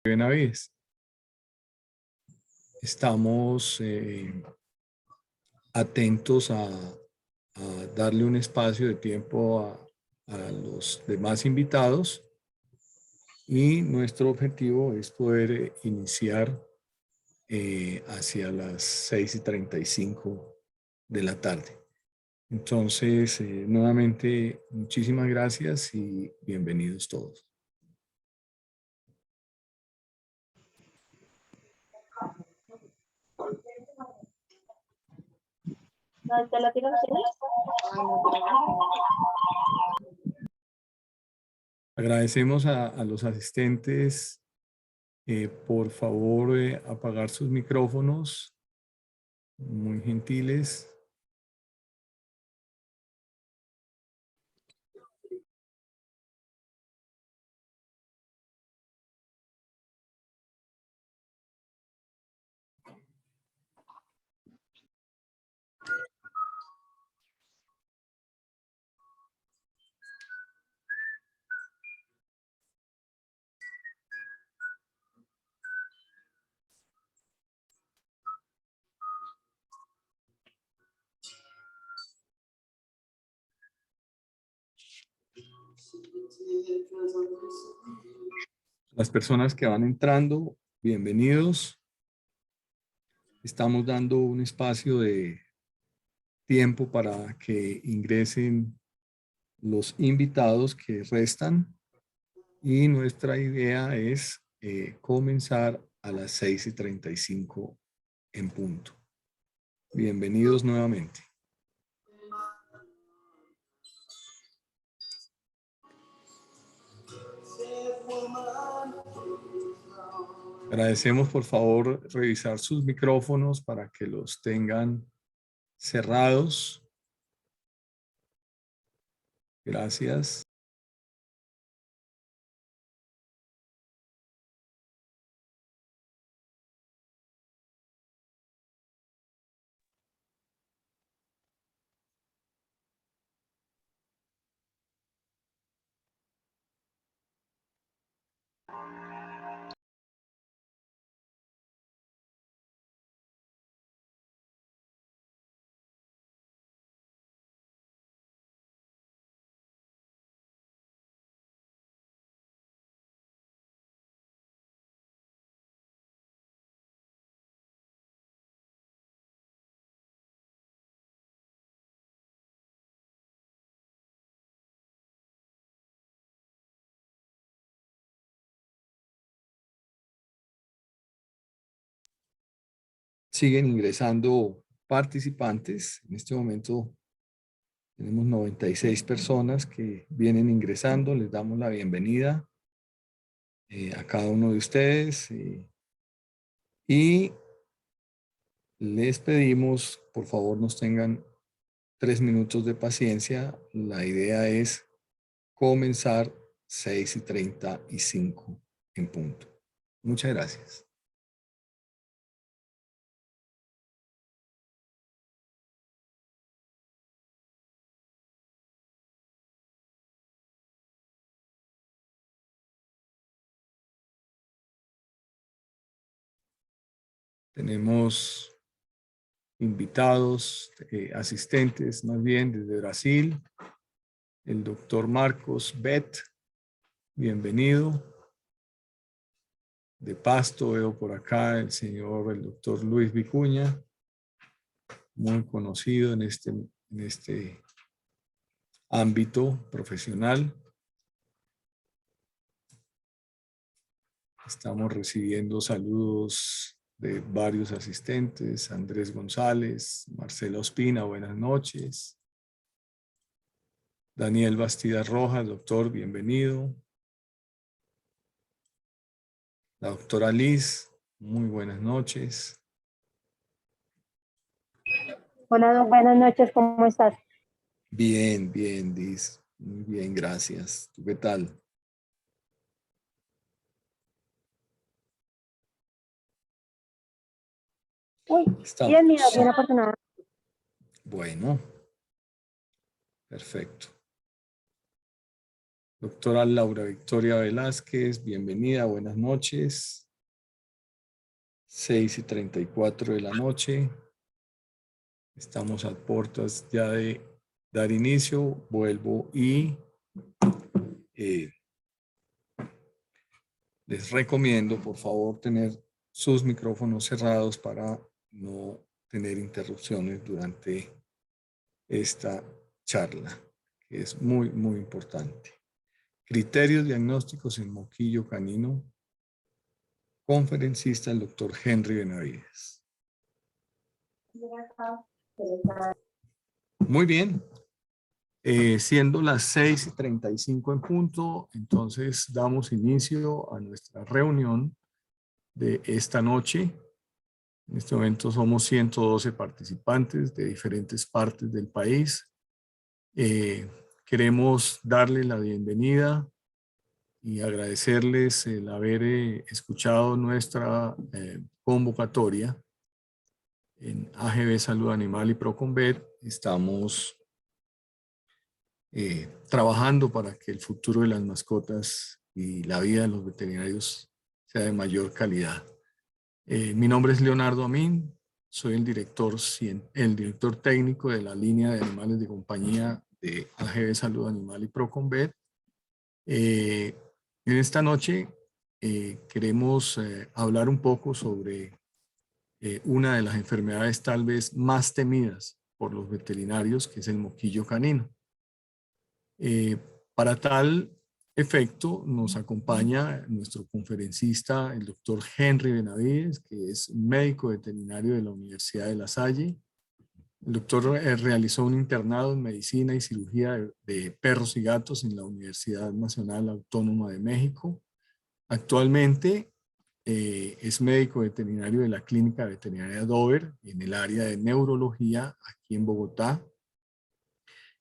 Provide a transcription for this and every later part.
Benavides. Estamos atentos a darle un espacio de tiempo a los demás invitados y nuestro objetivo es poder iniciar hacia las 6:35 de la tarde. Entonces, nuevamente, muchísimas gracias y bienvenidos todos. Agradecemos a los asistentes, por favor, apagar sus micrófonos, muy gentiles. Las personas que van entrando, bienvenidos. Estamos dando un espacio de tiempo para que ingresen los invitados que restan y nuestra idea es comenzar a las 6:35 en punto. Bienvenidos nuevamente. Agradecemos por favor revisar sus micrófonos para que los tengan cerrados. Gracias. Siguen ingresando participantes. En este momento tenemos 96 personas que vienen ingresando. Les damos la bienvenida a cada uno de ustedes y les pedimos, por favor, nos tengan 3 minutos de paciencia. La idea es comenzar 6:35 en punto. Muchas gracias. Tenemos invitados, asistentes más bien desde Brasil, el doctor Marcos Bet, bienvenido. De Pasto veo por acá el doctor Luis Vicuña, muy conocido en este ámbito profesional. Estamos recibiendo saludos de varios asistentes, Andrés González, Marcela Ospina, buenas noches. Daniel Bastidas Rojas, doctor, bienvenido. La doctora Liz, muy buenas noches. Hola, buenas noches, ¿cómo estás? Bien, bien, Liz. Muy bien, gracias. ¿Tú qué tal? Uy, Estamos. bien, mira, bien afortunada. Bueno, perfecto. Doctora Laura Victoria Velázquez, bienvenida, buenas noches. 6:34 de la noche. Estamos a puertas ya de dar inicio. Vuelvo y les recomiendo, por favor, tener sus micrófonos cerrados para no tener interrupciones durante esta charla, que es muy, muy importante. Criterios diagnósticos en moquillo canino. Conferencista el doctor Henry Benavides. Muy bien. Siendo las 6:35 en punto, entonces damos inicio a nuestra reunión de esta noche. En este momento somos 112 participantes de diferentes partes del país. Queremos darle la bienvenida y agradecerles el haber escuchado nuestra convocatoria en AGB Salud Animal y Proconvet. Estamos trabajando para que el futuro de las mascotas y la vida de los veterinarios sea de mayor calidad. Mi nombre es Leonardo Amin, soy el director técnico de la línea de animales de compañía de AGB Salud Animal y Proconvet. En esta noche queremos hablar un poco sobre una de las enfermedades tal vez más temidas por los veterinarios, que es el moquillo canino. Para tal efecto nos acompaña nuestro conferencista, el doctor Henry Benavides, que es médico veterinario de la Universidad de La Salle. El doctor realizó un internado en medicina y cirugía de perros y gatos en la Universidad Nacional Autónoma de México. Actualmente es médico veterinario de la Clínica Veterinaria Dover en el área de neurología aquí en Bogotá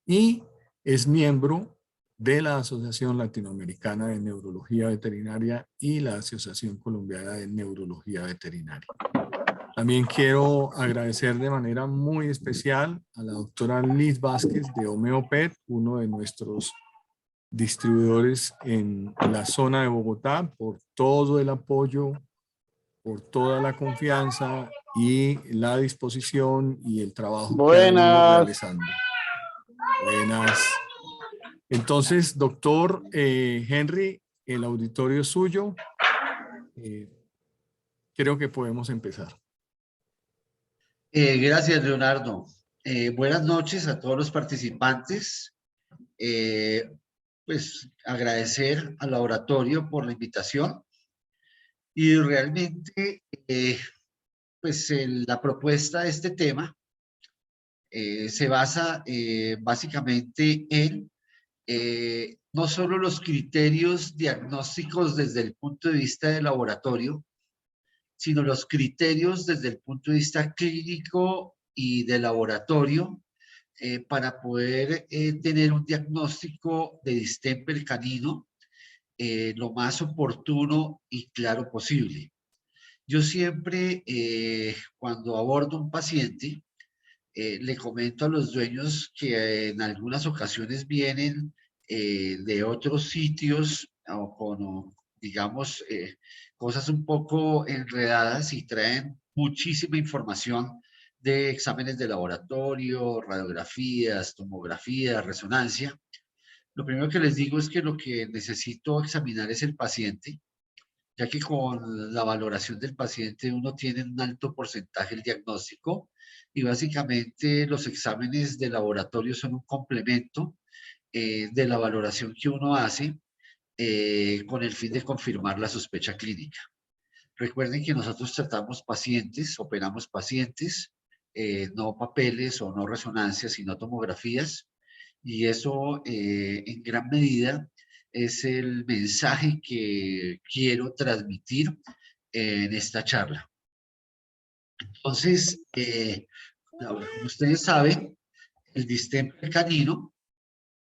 y es miembro de la Asociación Latinoamericana de Neurología Veterinaria y la Asociación Colombiana de Neurología Veterinaria. También quiero agradecer de manera muy especial a la doctora Liz Vázquez de Homeopet, uno de nuestros distribuidores en la zona de Bogotá, por todo el apoyo, por toda la confianza y la disposición y el trabajo que ha venido realizando. Buenas. Entonces, doctor Henry, el auditorio es suyo. Creo que podemos empezar. Gracias, Leonardo. Buenas noches a todos los participantes. Pues agradecer al laboratorio por la invitación y realmente pues la propuesta de este tema se basa básicamente en no solo los criterios diagnósticos desde el punto de vista del laboratorio, sino los criterios desde el punto de vista clínico y de laboratorio para poder tener un diagnóstico de distemper canino lo más oportuno y claro posible. Yo siempre, cuando abordo un paciente, le comento a los dueños que en algunas ocasiones vienen de otros sitios o con, digamos, cosas un poco enredadas y traen muchísima información de exámenes de laboratorio, radiografías, tomografías, resonancia. Lo primero que les digo es que lo que necesito examinar es el paciente, ya que con la valoración del paciente uno tiene un alto porcentaje del diagnóstico y básicamente los exámenes de laboratorio son un complemento de la valoración que uno hace con el fin de confirmar la sospecha clínica. Recuerden que nosotros tratamos pacientes, operamos pacientes, no papeles o no resonancias, sino tomografías, y eso en gran medida es el mensaje que quiero transmitir en esta charla. Entonces, como ustedes saben, el distemper canino,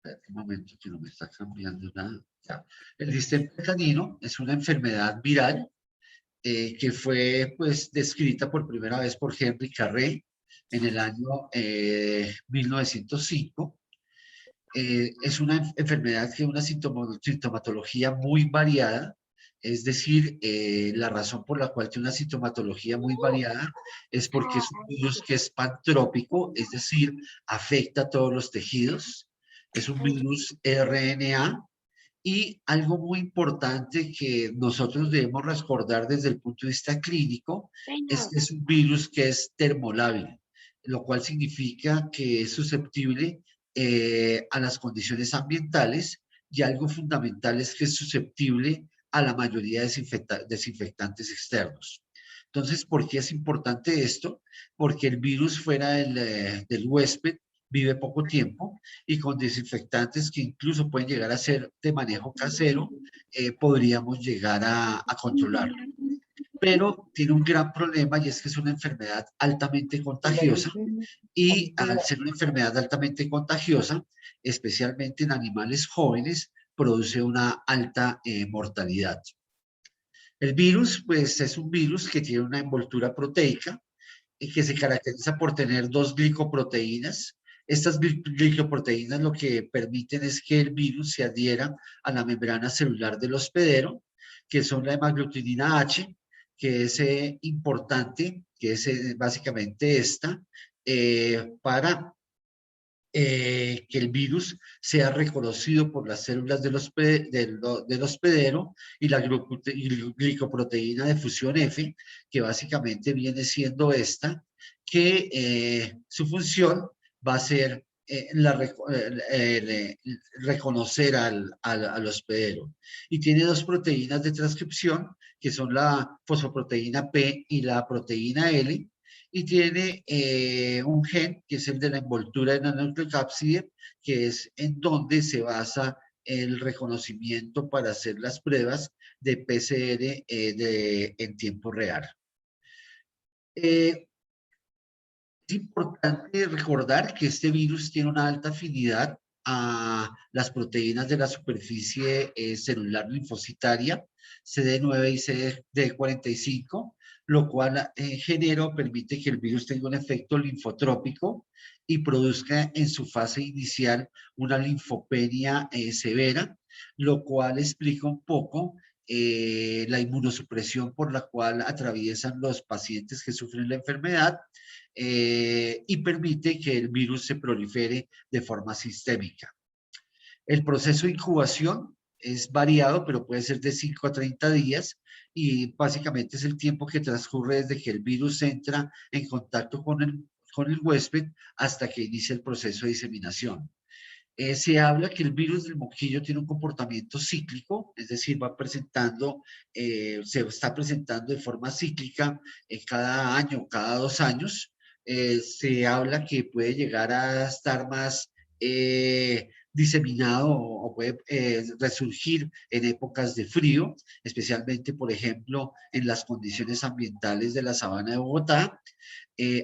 un momento que no me está cambiando nada. Ya. El distemper canino es una enfermedad viral que fue pues descrita por primera vez por Henry Carré en el año 1905 es una enfermedad que tiene una sintomatología muy variada, es decir, la razón por la cual tiene una sintomatología muy variada es porque es un virus que es pantrópico, es decir, afecta a todos los tejidos, es un virus RNA y algo muy importante que nosotros debemos recordar desde el punto de vista clínico es que es un virus que es termolábil, lo cual significa que es susceptible a las condiciones ambientales y algo fundamental es que es susceptible a la mayoría de desinfectantes externos. Entonces, ¿por qué es importante esto? Porque el virus fuera del huésped vive poco tiempo y con desinfectantes que incluso pueden llegar a ser de manejo casero, podríamos llegar a controlarlo. Pero tiene un gran problema y es que es una enfermedad altamente contagiosa y al ser una enfermedad altamente contagiosa, especialmente en animales jóvenes, produce una alta mortalidad. El virus, pues es un virus que tiene una envoltura proteica y que se caracteriza por tener dos glicoproteínas. Estas glicoproteínas lo que permiten es que el virus se adhiera a la membrana celular del hospedero, que son la hemaglutinina H, que es importante, que es básicamente esta, para que el virus sea reconocido por las células del hospedero y la glicoproteína de fusión F, que básicamente viene siendo esta, que su función va a ser reconocer al hospedero. Y tiene dos proteínas de transcripción, que son la fosfoproteína P y la proteína L, y tiene un gen que es el de la envoltura de la nucleocápside, que es en donde se basa el reconocimiento para hacer las pruebas de PCR en tiempo real. Es importante recordar que este virus tiene una alta afinidad a las proteínas de la superficie celular linfocitaria, CD9 y CD45, lo cual genera o permite que el virus tenga un efecto linfotrópico y produzca en su fase inicial una linfopenia severa, lo cual explica un poco la inmunosupresión por la cual atraviesan los pacientes que sufren la enfermedad y permite que el virus se prolifere de forma sistémica. El proceso de incubación es variado, pero puede ser de 5 a 30 días y básicamente es el tiempo que transcurre desde que el virus entra en contacto con el huésped hasta que inicia el proceso de diseminación. Se habla que el virus del moquillo tiene un comportamiento cíclico, es decir, se está presentando de forma cíclica cada año, cada 2 años. Se habla que puede llegar a estar más diseminado o puede resurgir en épocas de frío, especialmente, por ejemplo, en las condiciones ambientales de la sabana de Bogotá.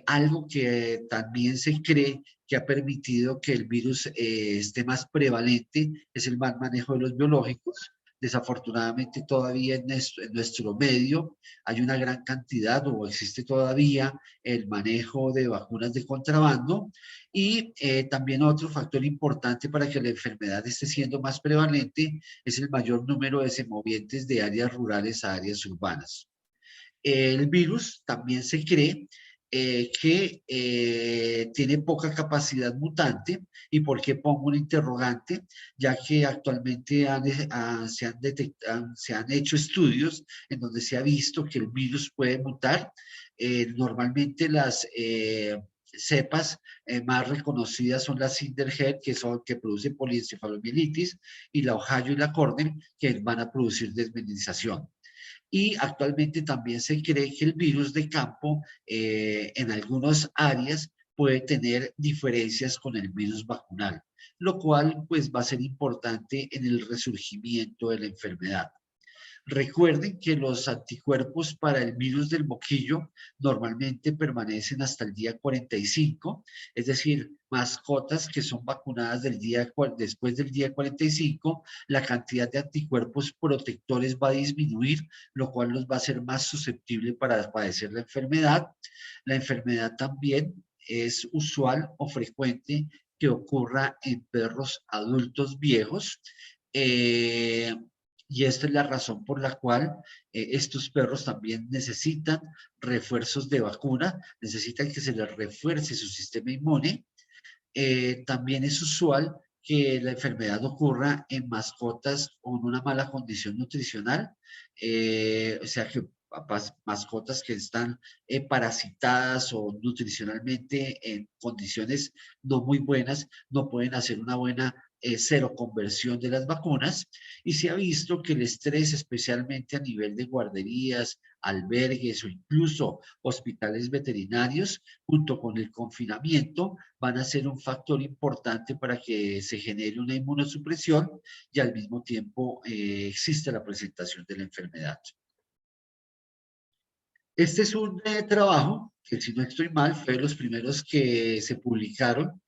Algo que también se cree que ha permitido que el virus esté más prevalente es el mal manejo de los biológicos. Desafortunadamente todavía en nuestro medio hay una gran cantidad o existe todavía el manejo de vacunas de contrabando y también otro factor importante para que la enfermedad esté siendo más prevalente es el mayor número de semovientes de áreas rurales a áreas urbanas. El virus también se cree que tiene poca capacidad mutante. ¿Y por qué pongo un interrogante? Ya que actualmente se han hecho estudios en donde se ha visto que el virus puede mutar. Normalmente las cepas más reconocidas son la Cinderhead, que produce poliencefalomielitis, y la Ohio y la Cornell, que van a producir desmilinización. Y actualmente también se cree que el virus de campo en algunas áreas puede tener diferencias con el virus vacunal, lo cual pues va a ser importante en el resurgimiento de la enfermedad. Recuerden que los anticuerpos para el virus del moquillo normalmente permanecen hasta el día 45, es decir, mascotas que son vacunadas después del día 45, la cantidad de anticuerpos protectores va a disminuir, lo cual los va a hacer más susceptibles para padecer la enfermedad. La enfermedad también es usual o frecuente que ocurra en perros adultos viejos. Y esta es la razón por la cual estos perros también necesitan refuerzos de vacuna, necesitan que se les refuerce su sistema inmune. También es usual que la enfermedad ocurra en mascotas con una mala condición nutricional, o sea que mascotas que están parasitadas o nutricionalmente en condiciones no muy buenas, no pueden hacer una buena seroconversión de las vacunas, y se ha visto que el estrés, especialmente a nivel de guarderías, albergues o incluso hospitales veterinarios, junto con el confinamiento, van a ser un factor importante para que se genere una inmunosupresión y al mismo tiempo existe la presentación de la enfermedad. Este es un trabajo que, si no estoy mal, fue de los primeros que se publicaron,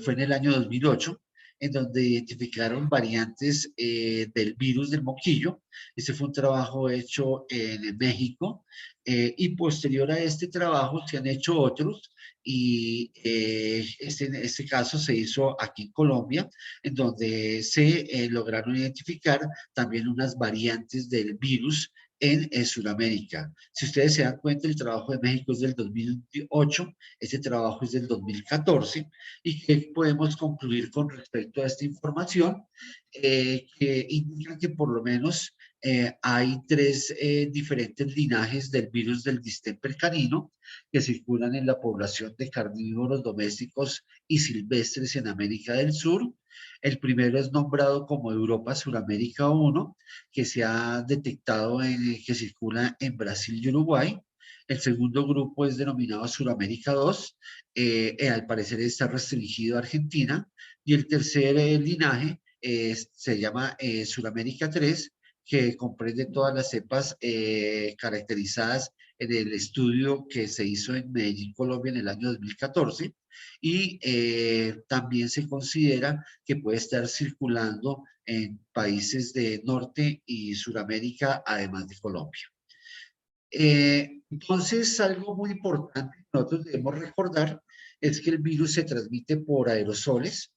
fue en el año 2008, en donde identificaron variantes del virus del moquillo. Este fue un trabajo hecho en México, y posterior a este trabajo se han hecho otros, y en este caso se hizo aquí en Colombia, en donde se lograron identificar también unas variantes del virus en Sudamérica. Si ustedes se dan cuenta, el trabajo de México es del 2008, este trabajo es del 2014, y ¿qué podemos concluir con respecto a esta información? Que indica que por lo menos hay tres diferentes linajes del virus del distemper canino que circulan en la población de carnívoros domésticos y silvestres en América del Sur. El primero es nombrado como Europa Suramérica 1, que se ha detectado que circula en Brasil y Uruguay. El segundo grupo es denominado Suramérica 2, al parecer está restringido a Argentina. Y el tercer linaje se llama Suramérica 3, que comprende todas las cepas caracterizadas en el estudio que se hizo en Medellín, Colombia, en el año 2014. Y también se considera que puede estar circulando en países de Norte y Suramérica, además de Colombia. Entonces, algo muy importante que nosotros debemos recordar es que el virus se transmite por aerosoles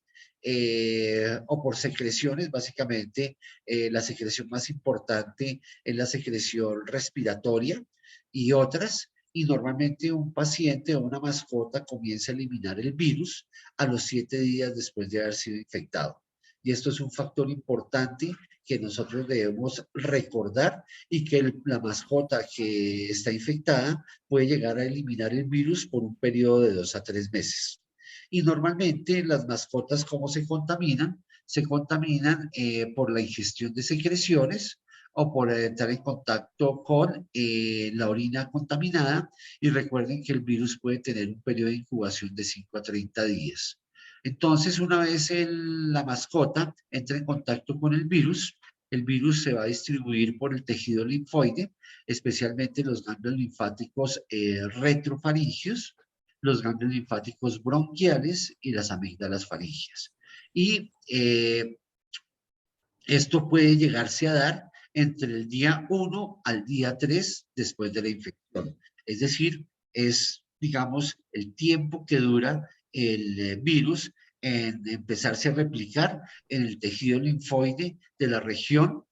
o por secreciones. Básicamente, la secreción más importante es la secreción respiratoria y otras. Y normalmente un paciente o una mascota comienza a eliminar el virus a los 7 días después de haber sido infectado. Y esto es un factor importante que nosotros debemos recordar, y que la mascota que está infectada puede llegar a eliminar el virus por un periodo de 2 a 3 meses. Y normalmente las mascotas, ¿cómo se contaminan? Se contaminan por la ingestión de secreciones o por entrar en contacto con la orina contaminada. Y recuerden que el virus puede tener un periodo de incubación de 5 a 30 días. Entonces, una vez la mascota entra en contacto con el virus se va a distribuir por el tejido linfoide, especialmente los ganglios linfáticos retrofaringios, los ganglios linfáticos bronquiales y las amígdalas faringias. Y esto puede llegarse a dar entre el día 1 al día 3 después de la infección. Es decir, es, digamos, el tiempo que dura el virus en empezarse a replicar en el tejido linfoide de la región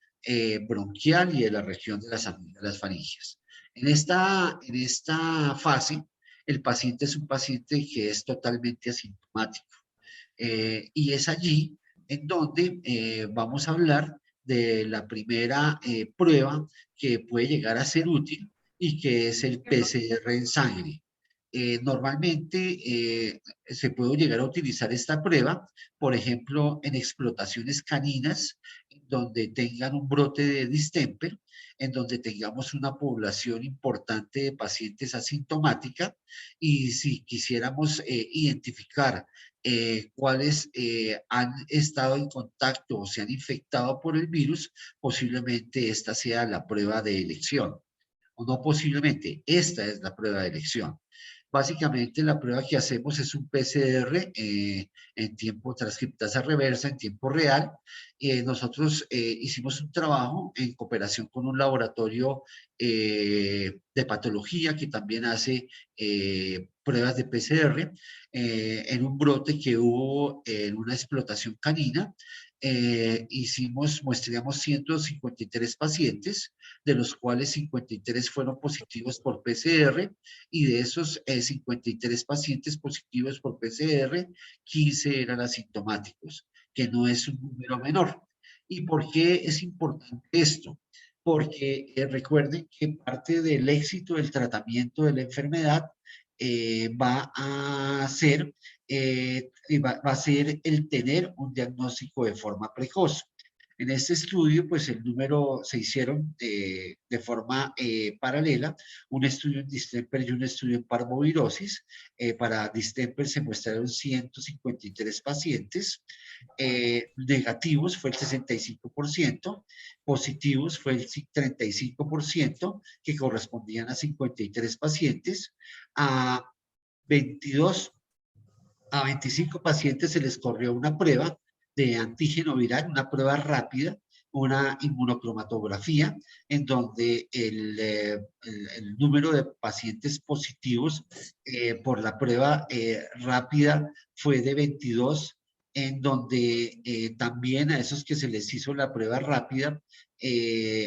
bronquial y de la región de las amígdalas faringias. En esta fase, el paciente es un paciente que es totalmente asintomático. Y es allí en donde vamos a hablar de la primera prueba que puede llegar a ser útil, y que es el PCR en sangre. Normalmente se puede llegar a utilizar esta prueba, por ejemplo, en explotaciones caninas, donde tengan un brote de distemper, en donde tengamos una población importante de pacientes asintomática, y si quisiéramos identificar cuáles han estado en contacto o se han infectado por el virus, posiblemente esta sea la prueba de elección. O no posiblemente, esta es la prueba de elección. Básicamente la prueba que hacemos es un PCR en tiempo, transcriptasa reversa en tiempo real. Nosotros hicimos un trabajo en cooperación con un laboratorio de patología que también hace pruebas de PCR en un brote que hubo en una explotación canina. Muestreamos 153 pacientes, de los cuales 53 fueron positivos por PCR, y de esos 53 pacientes positivos por PCR, 15 eran asintomáticos, que no es un número menor. ¿Y por qué es importante esto? Porque recuerden que parte del éxito del tratamiento de la enfermedad va a ser el tener un diagnóstico de forma precoz. En este estudio, pues el número se hicieron de forma paralela, un estudio en distemper y un estudio en parvovirosis. Para distemper se muestraron 153 pacientes, negativos fue el 65%, positivos fue el 35%, que correspondían a 53 pacientes. A 22 a 25 pacientes se les corrió una prueba de antígeno viral, una prueba rápida, una inmunocromatografía, en donde el número de pacientes positivos por la prueba rápida fue de 22, en donde también a esos que se les hizo la prueba rápida,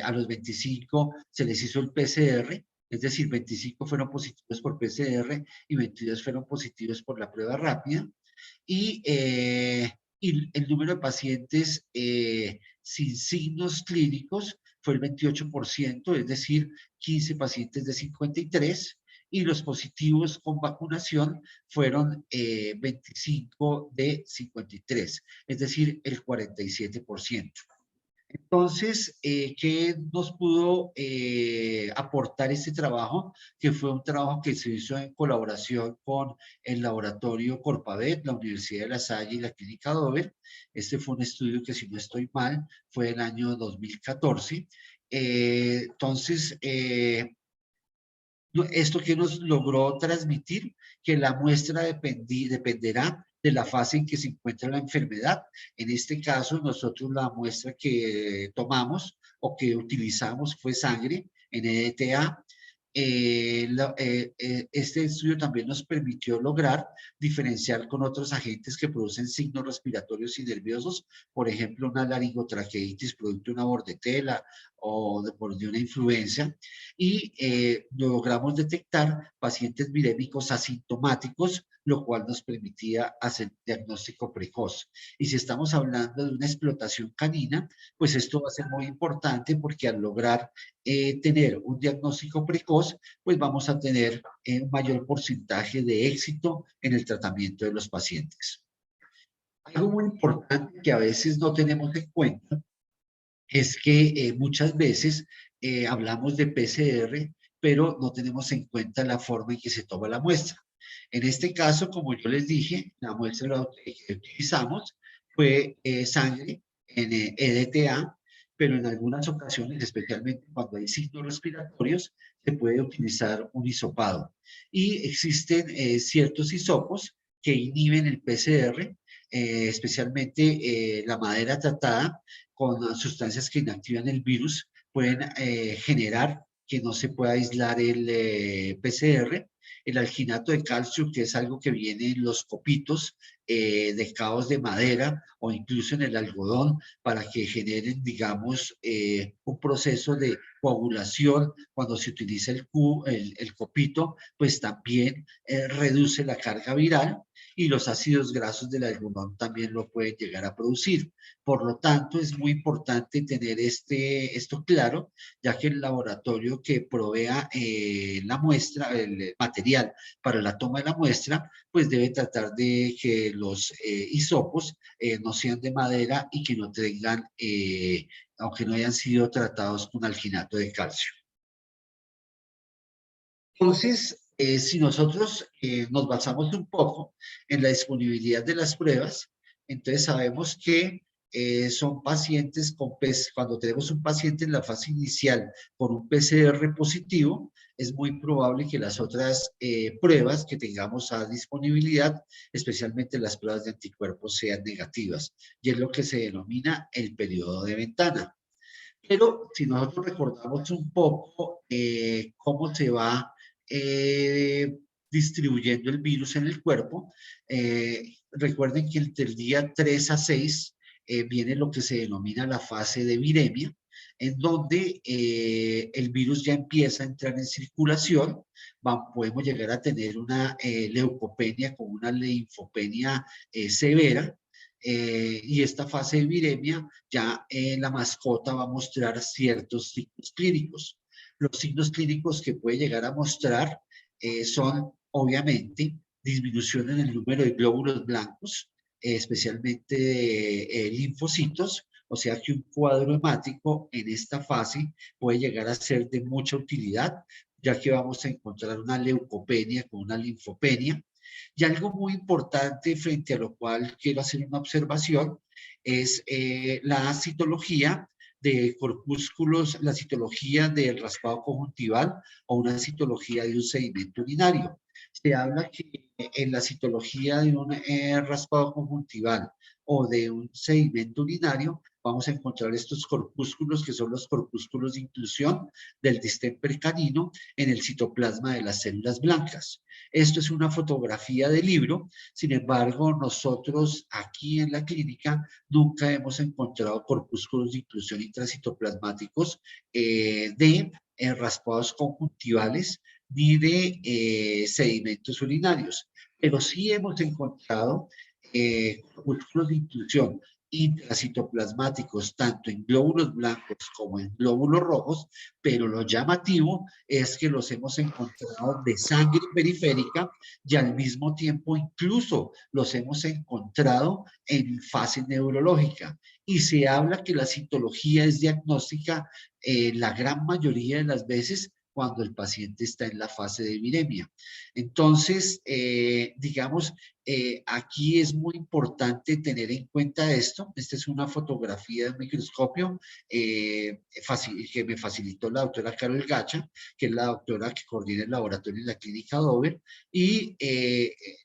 a los 25 se les hizo el PCR, es decir, 25 fueron positivos por PCR y 22 fueron positivos por la prueba rápida. Y el número de pacientes sin signos clínicos fue el 28%, es decir, 15 pacientes de 53, y los positivos con vacunación fueron 25 de 53, es decir, el 47%. Entonces, ¿qué nos pudo aportar este trabajo? Que fue un trabajo que se hizo en colaboración con el laboratorio Corpavet, la Universidad de La Salle y la Clínica Dover. Este fue un estudio que, si no estoy mal, fue el año 2014. Entonces, esto que nos logró transmitir, que la muestra dependerá de la fase en que se encuentra la enfermedad. En este caso, nosotros la muestra que tomamos o que utilizamos fue sangre en EDTA. Este estudio también nos permitió lograr diferenciar con otros agentes que producen signos respiratorios y nerviosos, por ejemplo, una laringotraqueitis producto de una bordetela o de una influenza, y logramos detectar pacientes virémicos asintomáticos, lo cual nos permitía hacer diagnóstico precoz. Y si estamos hablando de una explotación canina, pues esto va a ser muy importante, porque al lograr tener un diagnóstico precoz, pues vamos a tener un mayor porcentaje de éxito en el tratamiento de los pacientes. Algo muy importante que a veces no tenemos en cuenta es que muchas veces hablamos de PCR, pero no tenemos en cuenta la forma en que se toma la muestra. En este caso, como yo les dije, la muestra que utilizamos fue sangre en EDTA, pero en algunas ocasiones, especialmente cuando hay signos respiratorios, se puede utilizar un hisopado. Y existen ciertos hisopos que inhiben el PCR, especialmente la madera tratada con sustancias que inactivan el virus, pueden generar que no se pueda aislar el PCR. El alginato de calcio, que es algo que viene en los copitos de caos de madera o incluso en el algodón, para que generen, digamos, un proceso de coagulación cuando se utiliza el copito, pues también reduce la carga viral, y los ácidos grasos del algodón también lo pueden llegar a producir. Por lo tanto, es muy importante tener esto claro, ya que el laboratorio que provea la muestra, el material para la toma de la muestra, pues debe tratar de que los hisopos no sean de madera y que no tengan, aunque no hayan sido tratados con alginato de calcio. Entonces, si nosotros nos basamos un poco en la disponibilidad de las pruebas, entonces sabemos que son pacientes cuando tenemos un paciente en la fase inicial con un PCR positivo, es muy probable que las otras pruebas que tengamos a disponibilidad, especialmente las pruebas de anticuerpos, sean negativas. Y es lo que se denomina el periodo de ventana. Pero si nosotros recordamos un poco cómo se va distribuyendo el virus en el cuerpo, recuerden que entre el día 3 a 6 viene lo que se denomina la fase de viremia, en donde el virus ya empieza a entrar en circulación, podemos llegar a tener una leucopenia con una linfopenia severa, y esta fase de viremia ya la mascota va a mostrar ciertos signos clínicos. Los signos clínicos que puede llegar a mostrar son, obviamente, disminución en el número de glóbulos blancos, especialmente de linfocitos, o sea que un cuadro hemático en esta fase puede llegar a ser de mucha utilidad, ya que vamos a encontrar una leucopenia con una linfopenia. Y algo muy importante frente a lo cual quiero hacer una observación es la citología de corpúsculos, la citología del raspado conjuntival o una citología de un sedimento urinario. Se habla que en la citología de un raspado conjuntival o de un sedimento urinario vamos a encontrar estos corpúsculos que son los corpúsculos de inclusión del distemper canino en el citoplasma de las células blancas. Esto es una fotografía de libro, sin embargo, nosotros aquí en la clínica nunca hemos encontrado corpúsculos de inclusión intracitoplasmáticos de raspados conjuntivales ni de sedimentos urinarios, pero sí hemos encontrado corpúsculos de inclusión intracitoplasmáticos tanto en glóbulos blancos como en glóbulos rojos, pero lo llamativo es que los hemos encontrado de sangre periférica y al mismo tiempo incluso los hemos encontrado en fase neurológica. Y se habla que la citología es diagnóstica la gran mayoría de las veces cuando el paciente está en la fase de viremia. Entonces, digamos, aquí es muy importante tener en cuenta esto. Esta es una fotografía de microscopio que me facilitó la doctora Carol Gacha, que es la doctora que coordina el laboratorio en la clínica Dover. Y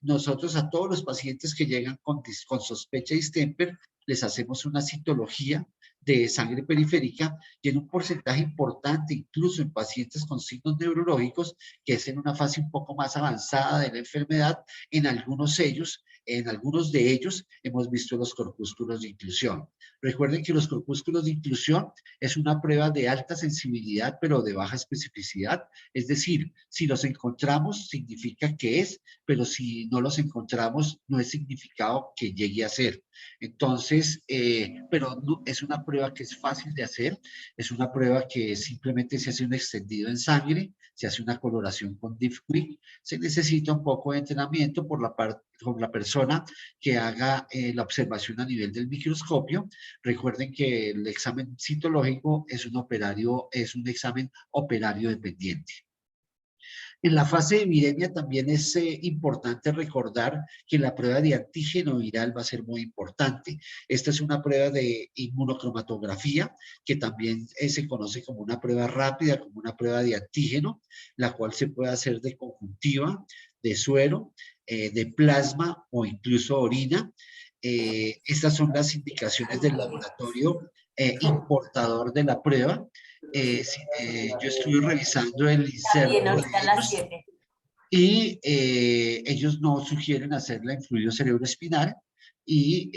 nosotros a todos los pacientes que llegan con sospecha de distemper, les hacemos una citología de sangre periférica y en un porcentaje importante, incluso en pacientes con signos neurológicos, que es en una fase un poco más avanzada de la enfermedad, en algunos de ellos hemos visto los corpúsculos de inclusión. Recuerden que los corpúsculos de inclusión es una prueba de alta sensibilidad, pero de baja especificidad. Es decir, si los encontramos, significa que es, pero si no los encontramos, no es significado que llegue a ser. Entonces, pero no, es una prueba que es fácil de hacer, es una prueba que simplemente se hace un extendido en sangre, se hace una coloración con DIF-Quick, se necesita un poco de entrenamiento por la persona que haga la observación a nivel del microscopio. Recuerden que el examen citológico es un examen operario dependiente. En la fase de viremia también es importante recordar que la prueba de antígeno viral va a ser muy importante. Esta es una prueba de inmunocromatografía que también se conoce como una prueba rápida, como una prueba de antígeno, la cual se puede hacer de conjuntiva, de suero, de plasma o incluso orina. Estas son las indicaciones del laboratorio importador de la prueba. Yo estuve revisando el También inserto ahorita a de las ellos 7. y ellos no sugieren hacerla en fluido cerebroespinal y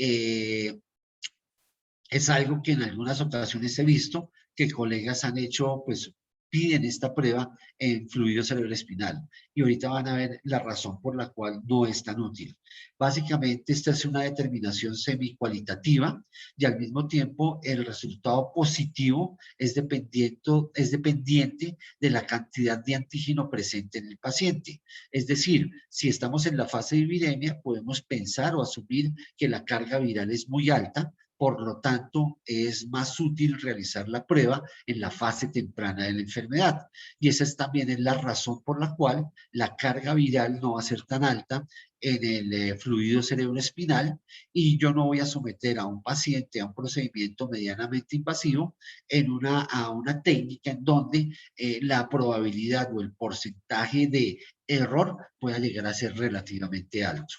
es algo que en algunas ocasiones he visto que colegas han hecho, pues piden esta prueba en fluido cerebroespinal y ahorita van a ver la razón por la cual no es tan útil. Básicamente esta es una determinación semicualitativa y al mismo tiempo el resultado positivo es dependiente de la cantidad de antígeno presente en el paciente. Es decir, si estamos en la fase de viremia podemos pensar o asumir que la carga viral es muy alta, Por lo tanto, es más útil realizar la prueba en la fase temprana de la enfermedad. Y esa también es la razón por la cual la carga viral no va a ser tan alta en el fluido cerebroespinal y yo no voy a someter a un paciente a un procedimiento medianamente invasivo a una técnica en donde la probabilidad o el porcentaje de error pueda llegar a ser relativamente alto.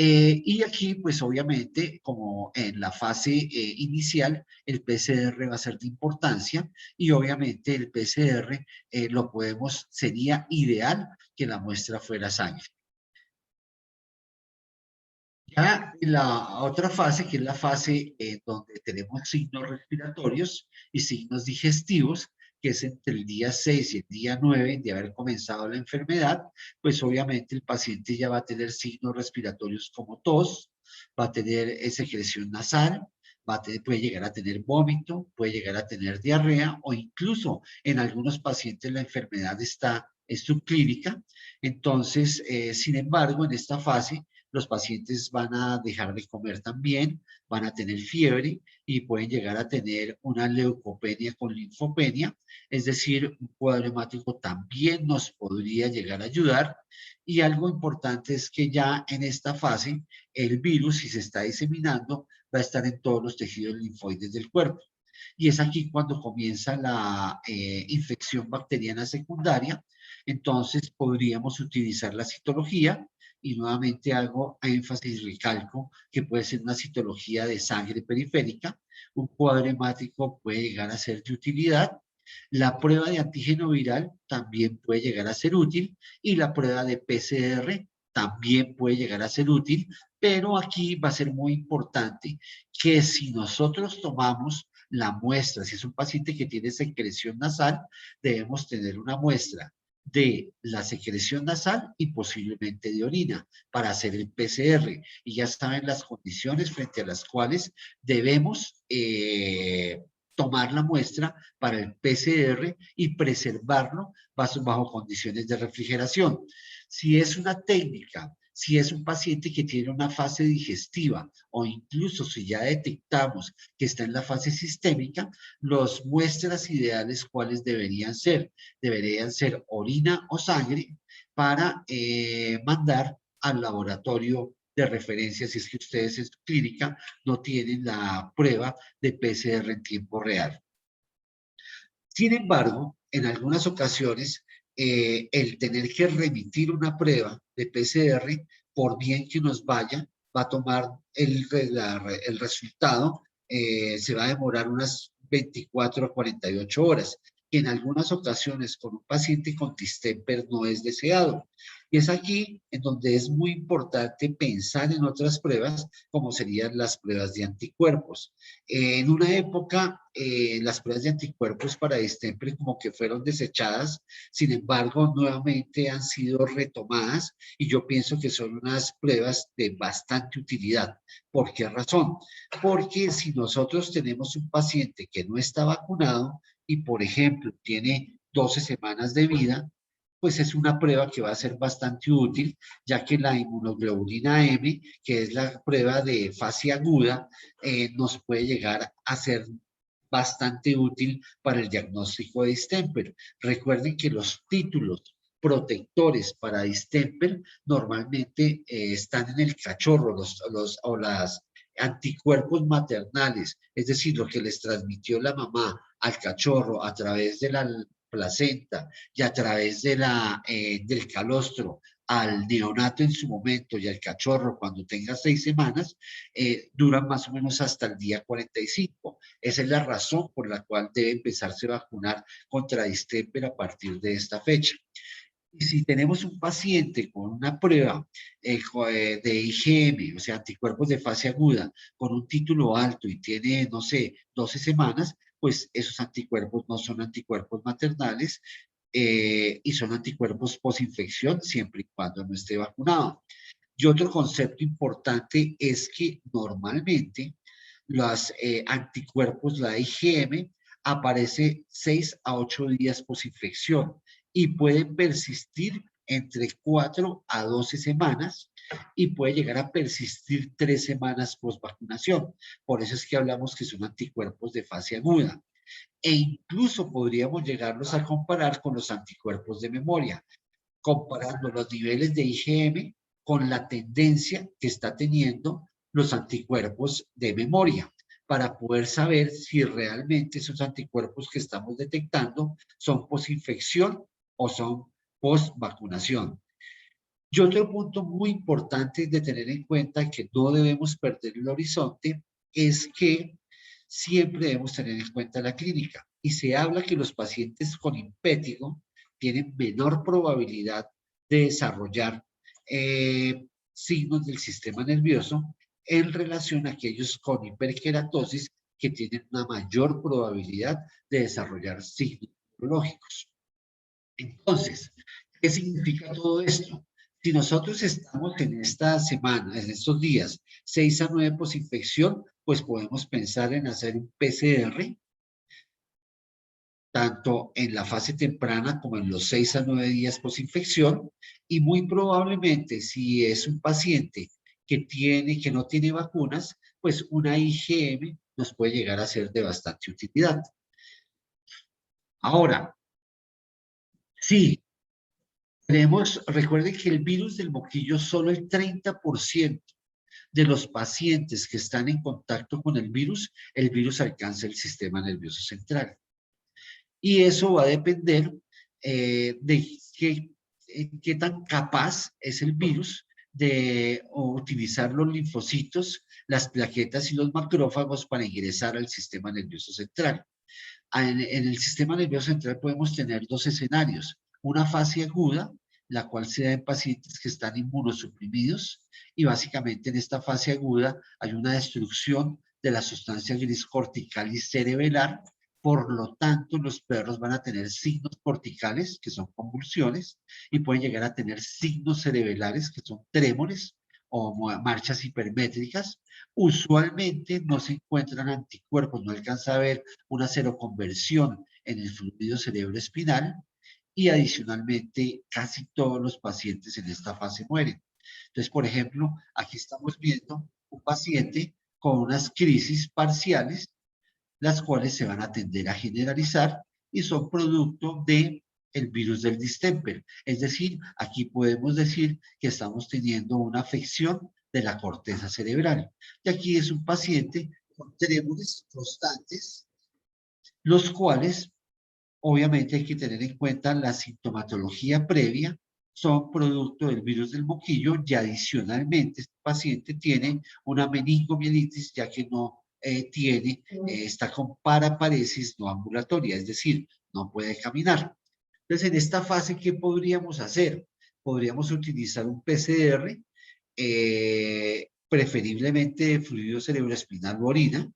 Y aquí, pues obviamente, como en la fase inicial, el PCR va a ser de importancia y obviamente el PCR sería ideal que la muestra fuera sangre. Ya en la otra fase, que es la fase donde tenemos signos respiratorios y signos digestivos, que es entre el día 6 y el día 9 de haber comenzado la enfermedad, pues obviamente el paciente ya va a tener signos respiratorios como tos, va a tener secreción nasal, puede llegar a tener vómito, puede llegar a tener diarrea o incluso en algunos pacientes la enfermedad es subclínica. Entonces, sin embargo, en esta fase los pacientes van a dejar de comer también, van a tener fiebre y pueden llegar a tener una leucopenia con linfopenia, es decir, un cuadro hemático también nos podría llegar a ayudar. Y algo importante es que ya en esta fase, el virus, si se está diseminando, va a estar en todos los tejidos linfoides del cuerpo. Y es aquí cuando comienza la infección bacteriana secundaria. Entonces podríamos utilizar la citología y nuevamente hago énfasis y recalco que puede ser una citología de sangre periférica. Un cuadro hemático puede llegar a ser de utilidad. La prueba de antígeno viral también puede llegar a ser útil y la prueba de PCR también puede llegar a ser útil, pero aquí va a ser muy importante que si nosotros tomamos la muestra, si es un paciente que tiene secreción nasal, debemos tener una muestra de la secreción nasal y posiblemente de orina para hacer el PCR. Y ya saben las condiciones frente a las cuales debemos tomar la muestra para el PCR y preservarlo bajo condiciones de refrigeración. Si es una técnica, si es un paciente que tiene una fase digestiva o incluso si ya detectamos que está en la fase sistémica, las muestras ideales, ¿cuáles deberían ser? Deberían ser orina o sangre para mandar al laboratorio de referencia si es que ustedes en su clínica no tienen la prueba de PCR en tiempo real. Sin embargo, en algunas ocasiones, el tener que remitir una prueba de PCR, por bien que nos vaya, va a tomar el resultado, se va a demorar unas 24 a 48 horas, que en algunas ocasiones con un paciente con distemper no es deseado. Y es aquí en donde es muy importante pensar en otras pruebas, como serían las pruebas de anticuerpos. En una época, las pruebas de anticuerpos para distemper como que fueron desechadas, sin embargo, nuevamente han sido retomadas y yo pienso que son unas pruebas de bastante utilidad. ¿Por qué razón? Porque si nosotros tenemos un paciente que no está vacunado y, por ejemplo, tiene 12 semanas de vida, pues es una prueba que va a ser bastante útil, ya que la inmunoglobulina M, que es la prueba de fase aguda, nos puede llegar a ser bastante útil para el diagnóstico de distemper. Recuerden que los títulos protectores para distemper normalmente están en el cachorro, o las anticuerpos maternales, es decir, lo que les transmitió la mamá al cachorro a través de la placenta y a través del calostro al neonato en su momento y al cachorro cuando tenga 6 semanas, duran más o menos hasta el día 45. Esa es la razón por la cual debe empezarse a vacunar contra distemper a partir de esta fecha. Y si tenemos un paciente con una prueba de IgM, o sea, anticuerpos de fase aguda, con un título alto y tiene, no sé, 12 semanas, pues esos anticuerpos no son anticuerpos maternales y son anticuerpos posinfección siempre y cuando no esté vacunado. Y otro concepto importante es que normalmente los anticuerpos, la IgM, aparece 6 a 8 días posinfección y pueden persistir entre 4 a 12 semanas y puede llegar a persistir 3 semanas post vacunación. Por eso es que hablamos que son anticuerpos de fase aguda. E incluso podríamos llegarlos a comparar con los anticuerpos de memoria, comparando los niveles de IgM con la tendencia que está teniendo los anticuerpos de memoria, para poder saber si realmente esos anticuerpos que estamos detectando son posinfección o son post-vacunación. Y otro punto muy importante de tener en cuenta, que no debemos perder el horizonte, es que siempre debemos tener en cuenta la clínica. Y se habla que los pacientes con impétigo tienen menor probabilidad de desarrollar signos del sistema nervioso en relación a aquellos con hiperkeratosis, que tienen una mayor probabilidad de desarrollar signos neurológicos. Entonces, ¿qué significa todo esto? Si nosotros estamos en esta semana, en estos días, 6 a 9 posinfección, pues podemos pensar en hacer un PCR, tanto en la fase temprana como en los 6 a 9 días posinfección, y muy probablemente si es un paciente que no tiene vacunas, pues una IgM nos puede llegar a ser de bastante utilidad. Ahora, sí, recuerden que el virus del moquillo, solo el 30% de los pacientes que están en contacto con el virus alcanza el sistema nervioso central. Y eso va a depender de qué tan capaz es el virus de utilizar los linfocitos, las plaquetas y los macrófagos para ingresar al sistema nervioso central. En el sistema nervioso central podemos tener dos escenarios: una fase aguda, la cual se da en pacientes que están inmunosuprimidos, y básicamente en esta fase aguda hay una destrucción de la sustancia gris cortical y cerebelar. Por lo tanto, los perros van a tener signos corticales, que son convulsiones, y pueden llegar a tener signos cerebelares, que son trémores o marchas hipermétricas. Usualmente no se encuentran anticuerpos, no alcanza a ver una seroconversión en el fluido cerebroespinal, y adicionalmente casi todos los pacientes en esta fase mueren. Entonces, por ejemplo, aquí estamos viendo un paciente con unas crisis parciales, las cuales se van a tender a generalizar y son producto de el virus del distemper. Es decir, aquí podemos decir que estamos teniendo una afección de la corteza cerebral. Y aquí es un paciente con trémores constantes, los cuales obviamente hay que tener en cuenta la sintomatología previa, son producto del virus del moquillo, y adicionalmente este paciente tiene una meningomielitis, ya que no está con paraparesis no ambulatoria, es decir, no puede caminar. Entonces, en esta fase, ¿qué podríamos hacer? Podríamos utilizar un PCR, preferiblemente de fluido cerebroespinal o orina,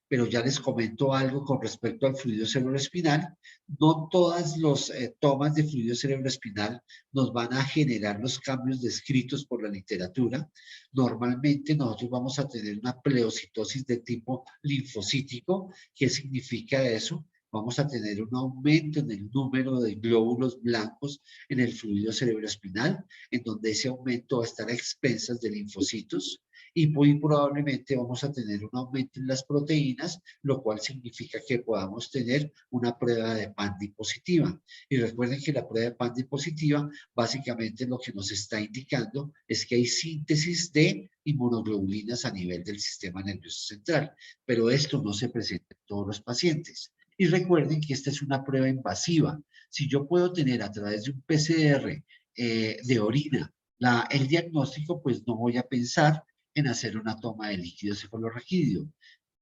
pero ya les comento algo con respecto al fluido cerebroespinal. No todas las tomas de fluido cerebroespinal nos van a generar los cambios descritos por la literatura. Normalmente nosotros vamos a tener una pleocitosis de tipo linfocítico. ¿Qué significa eso? Vamos a tener un aumento en el número de glóbulos blancos en el fluido cerebroespinal, en donde ese aumento va a estar a expensas de linfocitos, y muy probablemente vamos a tener un aumento en las proteínas, lo cual significa que podamos tener una prueba de PANDI positiva. Y recuerden que la prueba de PANDI positiva básicamente lo que nos está indicando es que hay síntesis de inmunoglobulinas a nivel del sistema nervioso central, pero esto no se presenta en todos los pacientes. Y recuerden que esta es una prueba invasiva. Si yo puedo tener a través de un PCR de orina el diagnóstico, pues no voy a pensar en hacer una toma de líquido cefalorraquídeo.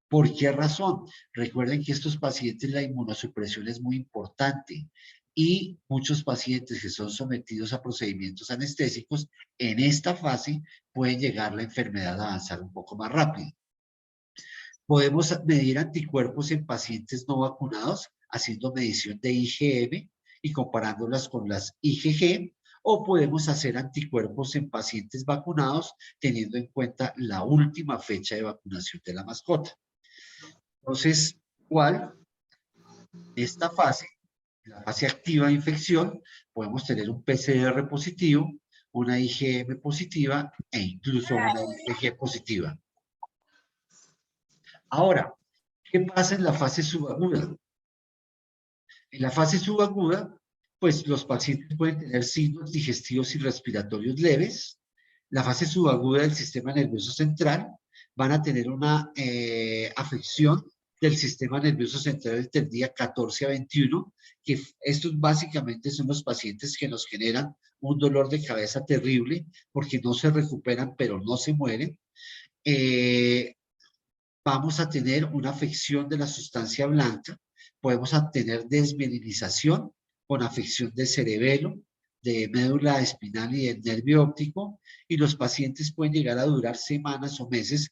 ¿Por qué razón? Recuerden que estos pacientes la inmunosupresión es muy importante, y muchos pacientes que son sometidos a procedimientos anestésicos en esta fase pueden llegar la enfermedad a avanzar un poco más rápido. Podemos medir anticuerpos en pacientes no vacunados haciendo medición de IgM y comparándolas con las IgG, o podemos hacer anticuerpos en pacientes vacunados teniendo en cuenta la última fecha de vacunación de la mascota. Entonces, ¿cuál? Esta fase la fase activa de infección, podemos tener un PCR positivo, una IgM positiva e incluso una IgG positiva. Ahora, ¿qué pasa en la fase subaguda? En la fase subaguda, pues los pacientes pueden tener signos digestivos y respiratorios leves. La fase subaguda del sistema nervioso central van a tener una afección del sistema nervioso central entre el día 14 a 21, que estos básicamente son los pacientes que nos generan un dolor de cabeza terrible porque no se recuperan pero no se mueren. Vamos a tener una afección de la sustancia blanca, podemos tener desmielinización con afección de cerebelo, de médula espinal y del nervio óptico, y los pacientes pueden llegar a durar semanas o meses,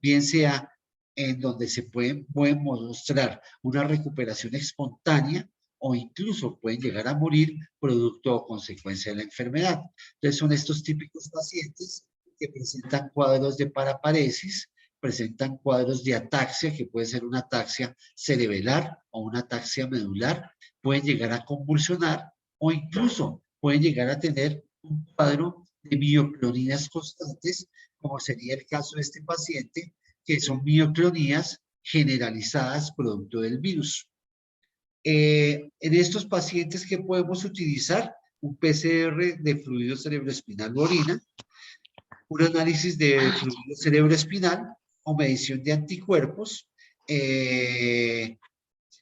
bien sea en donde se pueden mostrar una recuperación espontánea o incluso pueden llegar a morir producto o consecuencia de la enfermedad. Entonces son estos típicos pacientes que presentan cuadros de paraparesis, presentan cuadros de ataxia, que puede ser una ataxia cerebelar o una ataxia medular, pueden llegar a convulsionar o incluso pueden llegar a tener un cuadro de mioclonías constantes, como sería el caso de este paciente, que son mioclonías generalizadas producto del virus. En estos pacientes, ¿qué podemos utilizar? Un PCR de fluido cerebroespinal o orina, un análisis de fluido cerebroespinal o medición de anticuerpos,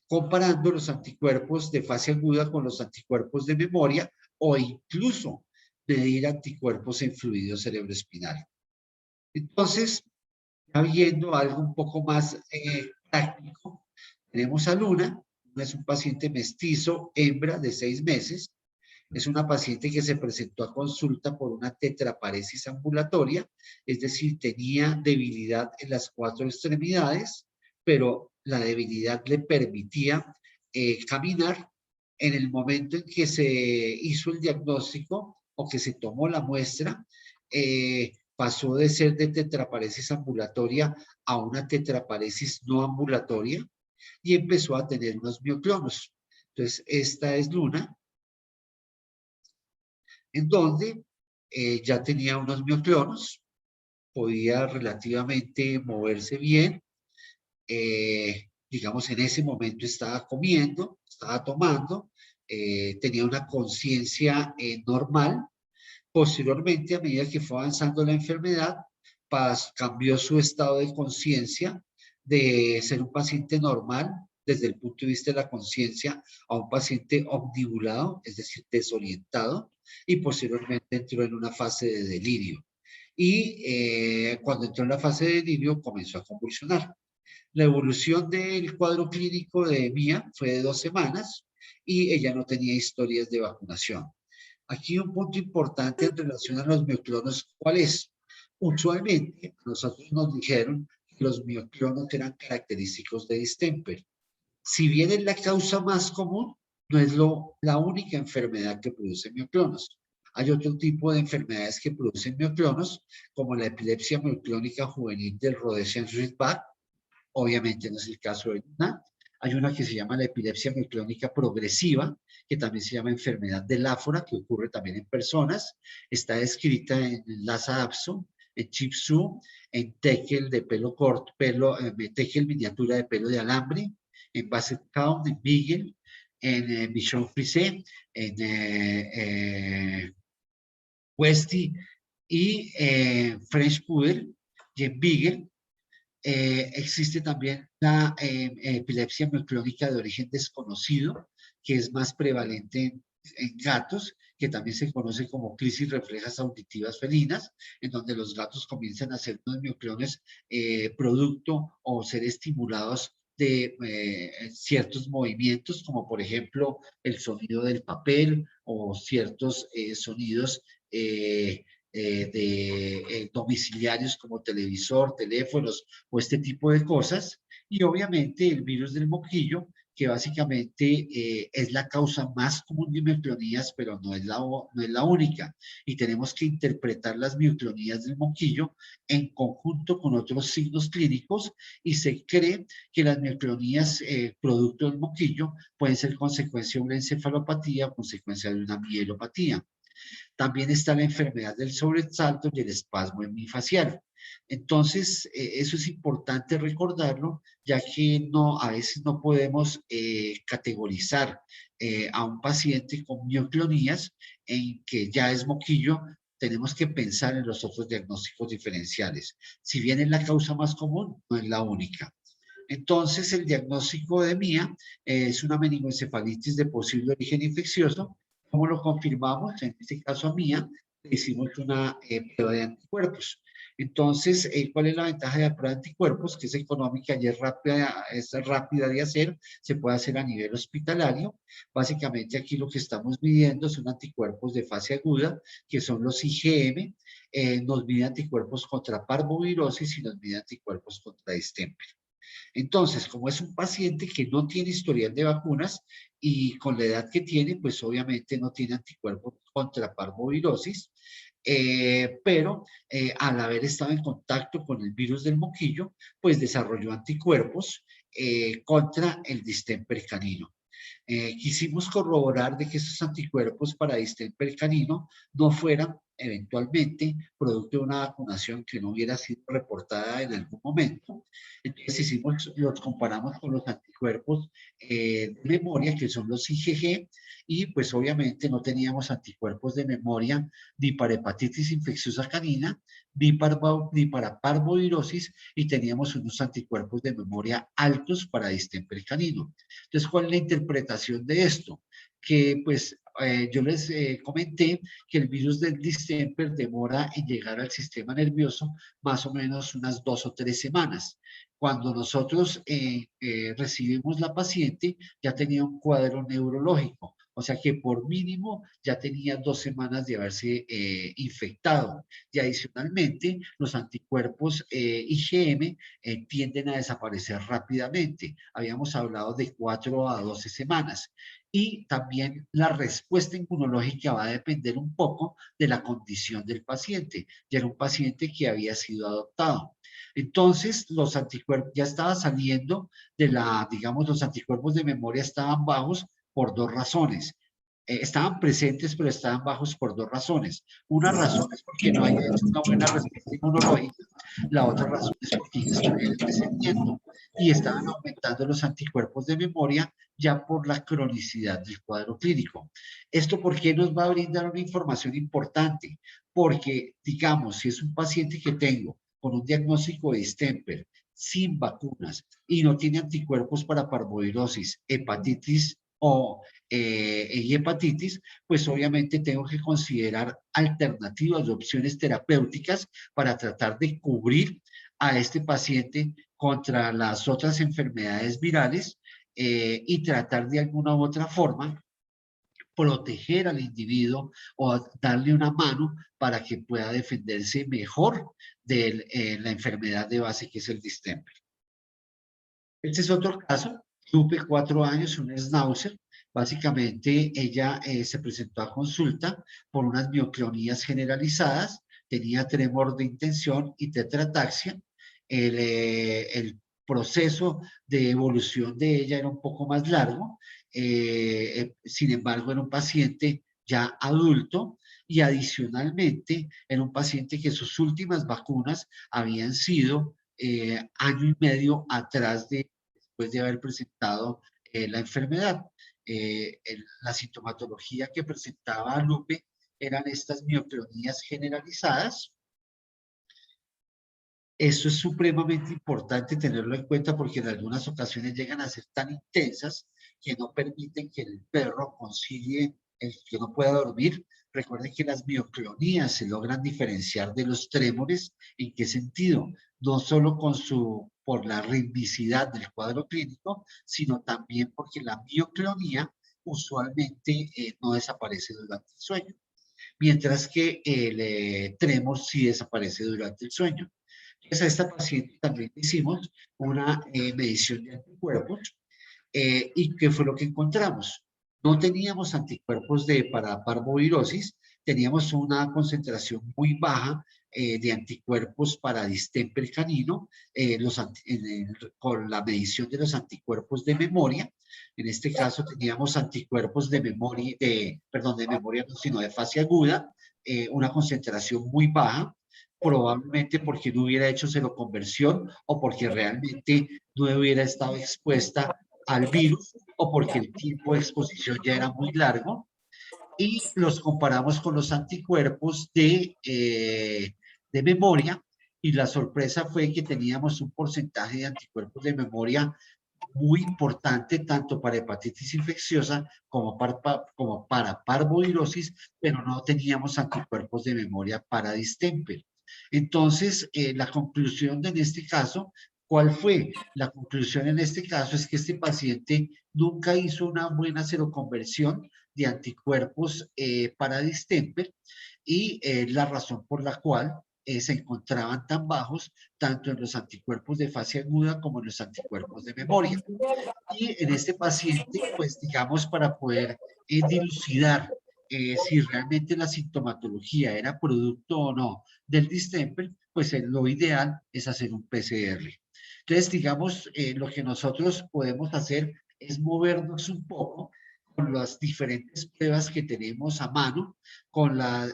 comparando los anticuerpos de fase aguda con los anticuerpos de memoria o incluso medir anticuerpos en fluido cerebroespinal. Entonces, ya viendo algo un poco más práctico, tenemos a Luna. Luna es un paciente mestizo, hembra de 6 meses. Es una paciente que se presentó a consulta por una tetraparesis ambulatoria, es decir, tenía debilidad en las 4 extremidades, pero la debilidad le permitía caminar. En el momento en que se hizo el diagnóstico o que se tomó la muestra, pasó de ser de tetraparesis ambulatoria a una tetraparesis no ambulatoria y empezó a tener unos mioclonos. Entonces, esta es Luna, en donde ya tenía unos mioclonos, podía relativamente moverse bien, digamos en ese momento estaba comiendo, estaba tomando, tenía una conciencia normal. Posteriormente, a medida que fue avanzando la enfermedad, cambió su estado de conciencia de ser un paciente normal desde el punto de vista de la conciencia a un paciente omnibulado, es decir, desorientado, y posteriormente entró en una fase de delirio. Y cuando entró en la fase de delirio comenzó a convulsionar. La evolución del cuadro clínico de Mía fue de 2 semanas y ella no tenía historias de vacunación. Aquí un punto importante en relación a los mioclonos, ¿cuál es? Usualmente nosotros nos dijeron que los mioclonos eran característicos de distemper. Si bien es la causa más común, no es la única enfermedad que produce mioclonos. Hay otro tipo de enfermedades que producen mioclonos, como la epilepsia mioclónica juvenil del Rhodesian-Ridgeback. Obviamente no es el caso de Luna. Hay una que se llama la epilepsia mioclónica progresiva, que también se llama enfermedad de Láfora, que ocurre también en personas. Está descrita en Lhasa Apso, en Chip Su, en Tekel de pelo corto, Tekel miniatura de pelo de alambre, en Basset Count, en Beagle, en Bichon Frisé, en Westie y French Poodle, y en Beagle. Existe también la epilepsia mioclónica de origen desconocido, que es más prevalente en gatos, que también se conoce como crisis reflejas auditivas felinas, en donde los gatos comienzan a hacer unos mioclones producto o ser estimulados de ciertos movimientos, como por ejemplo el sonido del papel o ciertos sonidos domiciliarios como televisor, teléfonos o este tipo de cosas. Y obviamente el virus del moquillo que básicamente es la causa más común de mioclonías, pero no es la única. Y tenemos que interpretar las mioclonías del moquillo en conjunto con otros signos clínicos, y se cree que las mioclonías producto del moquillo pueden ser consecuencia de una encefalopatía o consecuencia de una mielopatía. También está la enfermedad del sobresalto y el espasmo hemifacial. Entonces, eso es importante recordarlo, ya que a veces no podemos categorizar a un paciente con mioclonías en que ya es moquillo. Tenemos que pensar en los otros diagnósticos diferenciales. Si bien es la causa más común, no es la única. Entonces, el diagnóstico de MIA es una meningoencefalitis de posible origen infeccioso. ¿Cómo lo confirmamos? En este caso a MIA, le hicimos una prueba de anticuerpos. Entonces, ¿cuál es la ventaja de la prueba de anticuerpos? Que es económica y es rápida de hacer, se puede hacer a nivel hospitalario. Básicamente aquí lo que estamos midiendo son anticuerpos de fase aguda, que son los IgM, nos mide anticuerpos contra parvovirosis y nos mide anticuerpos contra distemper. Entonces, como es un paciente que no tiene historial de vacunas y con la edad que tiene, pues obviamente no tiene anticuerpos contra parvovirosis, pero al haber estado en contacto con el virus del moquillo, pues desarrolló anticuerpos contra el distemper canino. Quisimos corroborar de que esos anticuerpos para distemper canino no fueran eventualmente producto de una vacunación que no hubiera sido reportada en algún momento. Entonces los comparamos con los anticuerpos de memoria, que son los IgG, y pues obviamente no teníamos anticuerpos de memoria ni para hepatitis infecciosa canina, ni para parvovirosis, y teníamos unos anticuerpos de memoria altos para distemper canino. Entonces, ¿cuál es la interpretación de esto? Que pues yo les comenté que el virus del distemper demora en llegar al sistema nervioso más o menos unas 2 o 3 semanas. Cuando nosotros recibimos la paciente, ya tenía un cuadro neurológico, o sea que por mínimo ya tenía 2 semanas de haberse infectado. Y adicionalmente, los anticuerpos IgM tienden a desaparecer rápidamente. Habíamos hablado de 4 a 12 semanas. Y también la respuesta inmunológica va a depender un poco de la condición del paciente. Ya era un paciente que había sido adoptado. Entonces, los anticuerpos ya estaban saliendo digamos, los anticuerpos de memoria estaban bajos por 2 razones. Estaban presentes, pero estaban bajos por 2 razones. Una razón es porque no había hecho una buena respuesta inmunológica. La otra razón es porque ya estuvieron descendiendo y estaban aumentando los anticuerpos de memoria ya por la cronicidad del cuadro clínico. ¿Esto por qué nos va a brindar una información importante? Porque, digamos, si es un paciente que tengo con un diagnóstico de distemper, sin vacunas y no tiene anticuerpos para parvovirosis, hepatitis y hepatitis, pues obviamente tengo que considerar alternativas de opciones terapéuticas para tratar de cubrir a este paciente contra las otras enfermedades virales y tratar de alguna u otra forma proteger al individuo o darle una mano para que pueda defenderse mejor de la enfermedad de base que es el distemper. Este es otro caso, Lupe, 4 años, un schnauzer. Básicamente ella se presentó a consulta por unas mioclonías generalizadas, tenía tremor de intención y tetrataxia. El proceso de evolución de ella era un poco más largo, sin embargo era un paciente ya adulto y adicionalmente era un paciente que sus últimas vacunas habían sido año y medio atrás después de haber presentado la enfermedad. La sintomatología que presentaba Lupe eran estas mioclonías generalizadas. Eso es supremamente importante tenerlo en cuenta porque en algunas ocasiones llegan a ser tan intensas que no permiten que el perro concilie, que no pueda dormir. Recuerden que las mioclonías se logran diferenciar de los trémores. ¿En qué sentido? No solo por la ritmicidad del cuadro clínico, sino también porque la mioclonía usualmente no desaparece durante el sueño, mientras que el tremor sí desaparece durante el sueño. Entonces a esta paciente también hicimos una medición de anticuerpos ¿Y qué fue lo que encontramos? No teníamos anticuerpos para parvovirosis, teníamos una concentración muy baja de anticuerpos para distemper canino con la medición de los anticuerpos de memoria. En este caso teníamos anticuerpos de memoria, perdón, de memoria no, sino de fase aguda, una concentración muy baja, probablemente porque no hubiera hecho seroconversión o porque realmente no hubiera estado expuesta al virus o porque el tiempo de exposición ya era muy largo, y los comparamos con los anticuerpos de memoria, y la sorpresa fue que teníamos un porcentaje de anticuerpos de memoria muy importante, tanto para hepatitis infecciosa como para parvovirosis, pero no teníamos anticuerpos de memoria para distemper. Entonces, la conclusión en este caso, ¿cuál fue? La conclusión en este caso es que este paciente nunca hizo una buena seroconversión de anticuerpos para distemper, y la razón por la cual se encontraban tan bajos tanto en los anticuerpos de fase aguda como en los anticuerpos de memoria. Y en este paciente, pues digamos, para poder dilucidar si realmente la sintomatología era producto o no del distemper, pues lo ideal es hacer un PCR. Entonces, digamos, lo que nosotros podemos hacer es movernos un poco con las diferentes pruebas que tenemos a mano, con la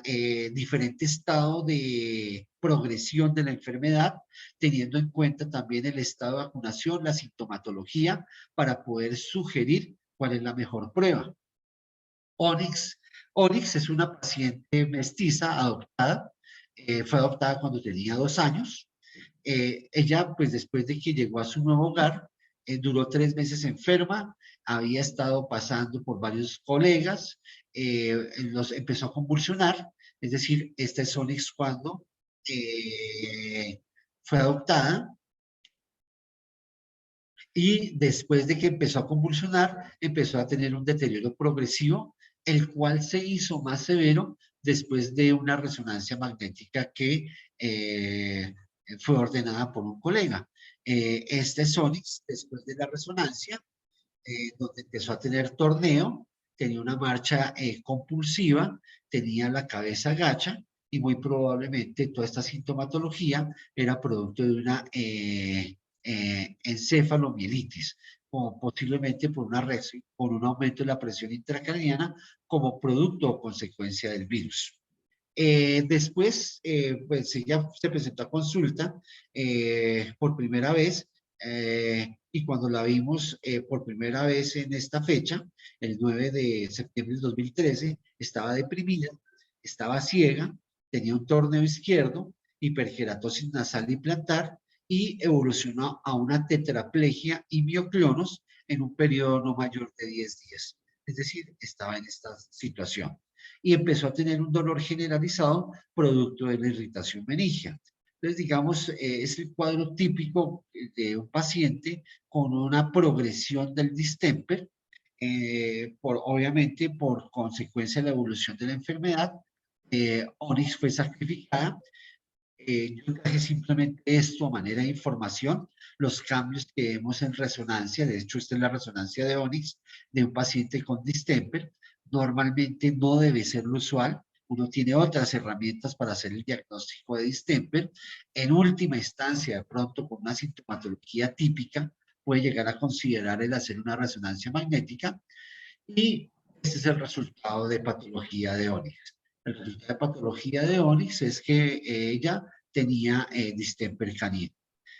diferente estado de progresión de la enfermedad, teniendo en cuenta también el estado de vacunación, la sintomatología, para poder sugerir cuál es la mejor prueba. Onyx. Onyx es una paciente mestiza adoptada, fue adoptada cuando tenía 2 años. Ella, pues después de que llegó a su nuevo hogar, duró 3 meses enferma, había estado pasando por varios colegas, empezó a convulsionar, es decir, esta es Onyx cuando fue adoptada, y después de que empezó a convulsionar, empezó a tener un deterioro progresivo, el cual se hizo más severo después de una resonancia magnética que fue ordenada por un colega. Este es Onyx después de la resonancia, donde empezó a tener torneo, tenía una marcha compulsiva, tenía la cabeza gacha, y muy probablemente toda esta sintomatología era producto de una encefalomielitis, o posiblemente por una reacción, por un aumento de la presión intracraniana como producto o consecuencia del virus. Después, pues ella se presentó a consulta por primera vez, y cuando la vimos por primera vez en esta fecha, el 9 de septiembre del 2013, estaba deprimida, estaba ciega, tenía un torneo izquierdo, hiperkeratosis nasal y plantar, y evolucionó a una tetraplegia y mioclonos en un periodo no mayor de 10 días. Es decir, estaba en esta situación y empezó a tener un dolor generalizado producto de la irritación meningia. Entonces, digamos, es el cuadro típico de un paciente con una progresión del distemper, obviamente por consecuencia de la evolución de la enfermedad. Onyx fue sacrificada. Yo traje simplemente esto a manera de información, los cambios que vemos en resonancia. De hecho, esta es la resonancia de Onyx de un paciente con distemper. Normalmente no debe ser lo usual, uno tiene otras herramientas para hacer el diagnóstico de distemper. En última instancia, de pronto con una sintomatología típica, puede llegar a considerar el hacer una resonancia magnética, y este es el resultado de patología de Onyx. El resultado de patología de Onyx es que ella tenía distemper canino.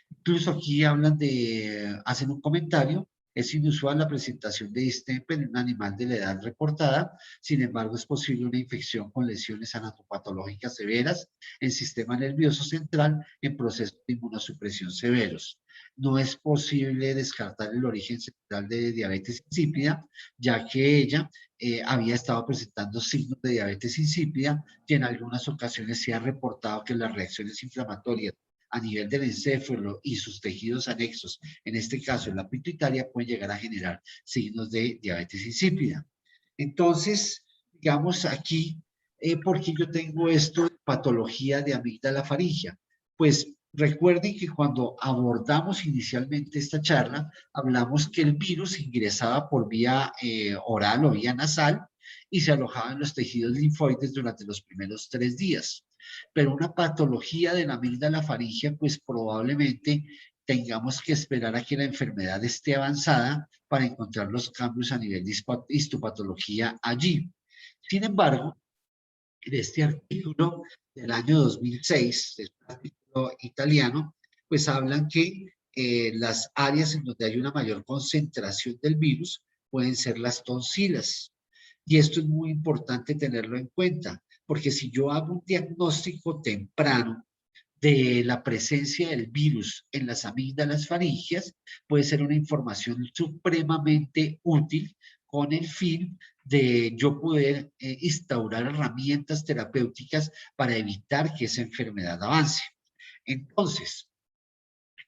Incluso aquí hacen un comentario: es inusual la presentación de distemper en un animal de la edad reportada, sin embargo es posible una infección con lesiones anatopatológicas severas en sistema nervioso central en procesos de inmunosupresión severos. No es posible descartar el origen central de diabetes insípida, ya que ella había estado presentando signos de diabetes insípida, y en algunas ocasiones se ha reportado que las reacciones inflamatorias a nivel del encéfalo y sus tejidos anexos, en este caso la pituitaria, pueden llegar a generar signos de diabetes insípida. Entonces, digamos aquí, ¿por qué yo tengo esto de patología de amígdala faríngea? Pues Recuerden que cuando abordamos inicialmente esta charla, hablamos que el virus ingresaba por vía oral o vía nasal y se alojaba en los tejidos linfoides durante los primeros 3 días. Pero una patología de la amígdala faríngea, pues probablemente tengamos que esperar a que la enfermedad esté avanzada para encontrar los cambios a nivel de histopatología allí. Sin embargo, en este artículo del año 2006, es un artículo italiano, pues hablan que las áreas en donde hay una mayor concentración del virus pueden ser las tonsilas. Y esto es muy importante tenerlo en cuenta, porque si yo hago un diagnóstico temprano de la presencia del virus en las amígdalas faringias, puede ser una información supremamente útil con el fin de yo poder instaurar herramientas terapéuticas para evitar que esa enfermedad avance. Entonces,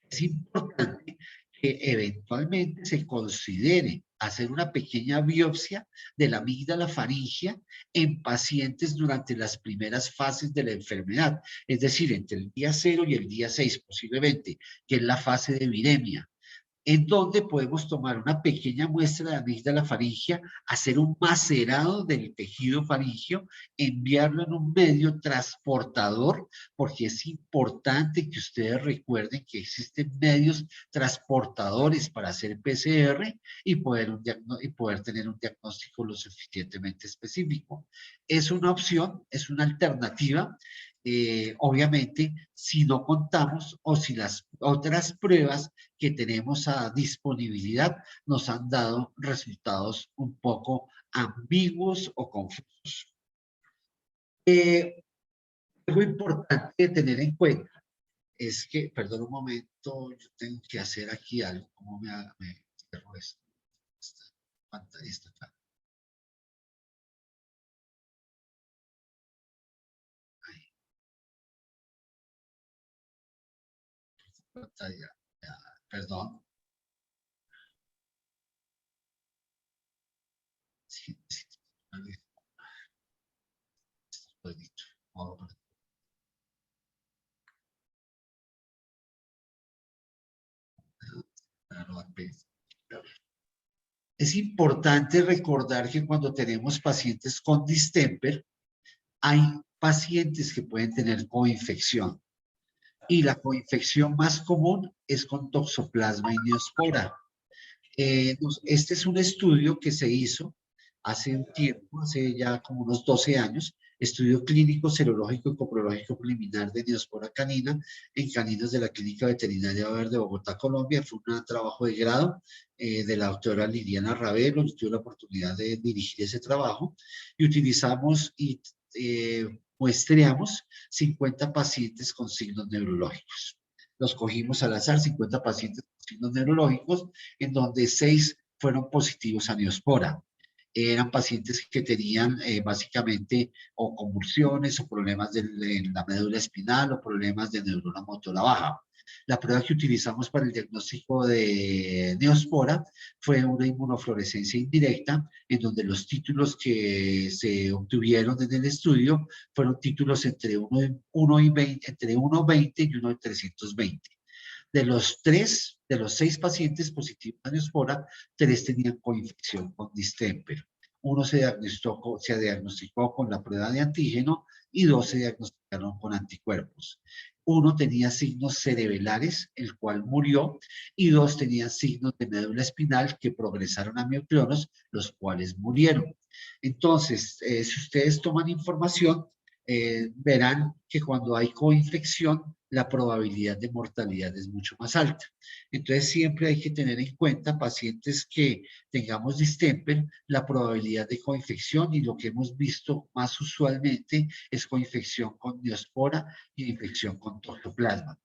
es importante que eventualmente se considere hacer una pequeña biopsia de la amígdala faríngea en pacientes durante las primeras fases de la enfermedad, es decir, entre el día 0 y el día 6 posiblemente, que es la fase de viremia, en donde podemos tomar una pequeña muestra de amígdala faríngea, hacer un macerado del tejido faríngeo, enviarlo en un medio transportador, porque es importante que ustedes recuerden que existen medios transportadores para hacer PCR y poder tener un diagnóstico lo suficientemente específico. Es una opción, es una alternativa. Obviamente, si no contamos o si las otras pruebas que tenemos a disponibilidad nos han dado resultados un poco ambiguos o confusos. Algo importante de tener en cuenta es que, perdón un momento, yo tengo que hacer aquí algo. ¿Cómo me cierro esto? Esta pantalla está acá. Ahí. Pantalla. Ya, perdón. Sí, sí, es importante recordar que cuando tenemos pacientes con distemper, hay pacientes que pueden tener coinfección. Y la coinfección más común es con Toxoplasma y Neospora. Este es un estudio que se hizo hace un tiempo, hace ya como unos 12 años, estudio clínico, serológico y coprológico preliminar de Neospora canina en caninos de la Clínica Veterinaria de Bogotá, Colombia. Fue un trabajo de grado de la doctora Liliana Ravelo. Yo tuve la oportunidad de dirigir ese trabajo y utilizamos y muestreamos 50 pacientes con signos neurológicos. Los cogimos al azar, 50 pacientes con signos neurológicos, en donde 6 fueron positivos a Neospora. Eran pacientes que tenían básicamente o convulsiones o problemas de la médula espinal o problemas de neurona motora baja. La prueba que utilizamos para el diagnóstico de Neospora fue una inmunofluorescencia indirecta, en donde los títulos que se obtuvieron en el estudio fueron títulos entre 1 y 20, entre 1,20 y 1,320. De los 6 pacientes positivos a Neospora, 3 tenían coinfección con distemper. Uno se diagnosticó con la prueba de antígeno y 2 se diagnosticaron con anticuerpos. Uno tenía signos cerebelares, el cual murió, y 2 tenían signos de médula espinal que progresaron a mioclonos, los cuales murieron. Entonces, si ustedes toman información, verán que cuando hay coinfección, la probabilidad de mortalidad es mucho más alta. Entonces, siempre hay que tener en cuenta pacientes que tengamos distemper, la probabilidad de coinfección, y lo que hemos visto más usualmente es coinfección con Neospora y infección con Toxoplasma.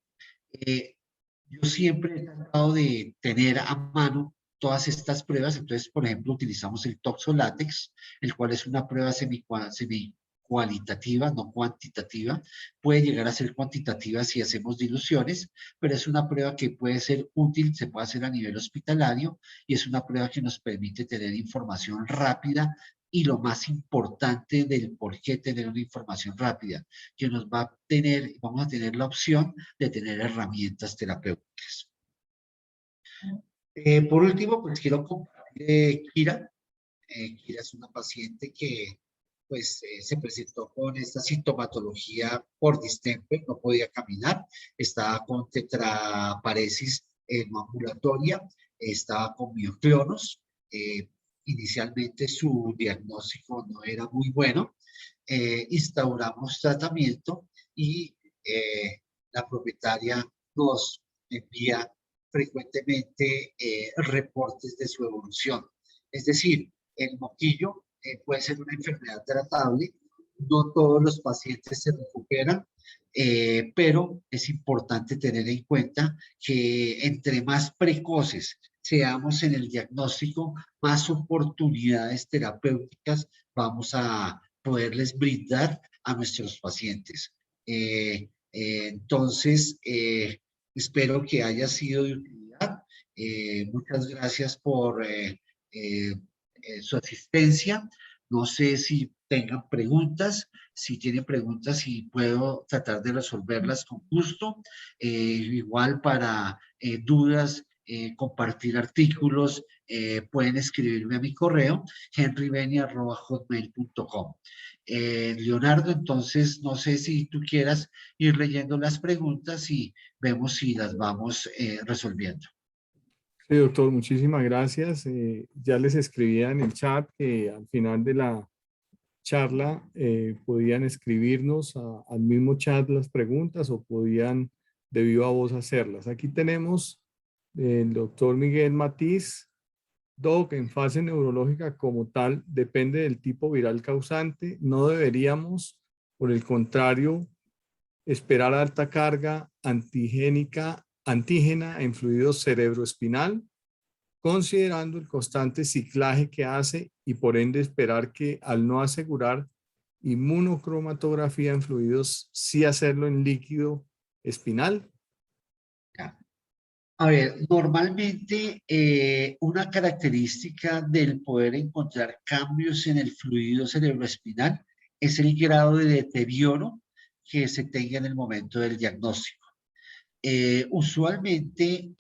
Yo siempre he tratado de tener a mano todas estas pruebas. Entonces, por ejemplo, utilizamos el Toxolátex, el cual es una prueba semi-cualitativa, no cuantitativa. Puede llegar a ser cuantitativa si hacemos diluciones, pero es una prueba que puede ser útil, se puede hacer a nivel hospitalario, y es una prueba que nos permite tener información rápida y lo más importante del por qué tener una información rápida, que nos va a tener, vamos a tener la opción de tener herramientas terapéuticas. Por último, pues quiero compartir Kira. Kira es una paciente que pues se presentó con esta sintomatología por distemper, no podía caminar, estaba con tetraparesis no ambulatoria, estaba con mioclonos. Inicialmente su diagnóstico no era muy bueno. Instauramos tratamiento y la propietaria nos envía frecuentemente reportes de su evolución. Es decir, el moquillo puede ser una enfermedad tratable, no todos los pacientes se recuperan, pero es importante tener en cuenta que entre más precoces seamos en el diagnóstico, más oportunidades terapéuticas vamos a poderles brindar a nuestros pacientes. Entonces, espero que haya sido de utilidad. Muchas gracias por su asistencia. No sé si tengan preguntas. Si tienen preguntas, si puedo tratar de resolverlas con gusto. Igual para dudas, compartir artículos, pueden escribirme a mi correo henrybeni@hotmail.com. Leonardo, entonces no sé si tú quieras ir leyendo las preguntas y vemos si las vamos resolviendo. Sí, doctor, muchísimas gracias. Ya les escribía en el chat que al final de la charla podían escribirnos al mismo chat las preguntas o podían de viva voz hacerlas. Aquí tenemos el doctor Miguel Matiz. Doc, en fase neurológica como tal, depende del tipo viral causante. No deberíamos, por el contrario, esperar alta carga antigéna en fluido cerebroespinal, considerando el constante ciclaje que hace y por ende esperar que al no asegurar inmunocromatografía en fluidos, sí hacerlo en líquido espinal. A ver, normalmente una característica del poder encontrar cambios en el fluido cerebroespinal es el grado de deterioro que se tenga en el momento del diagnóstico. Usualmente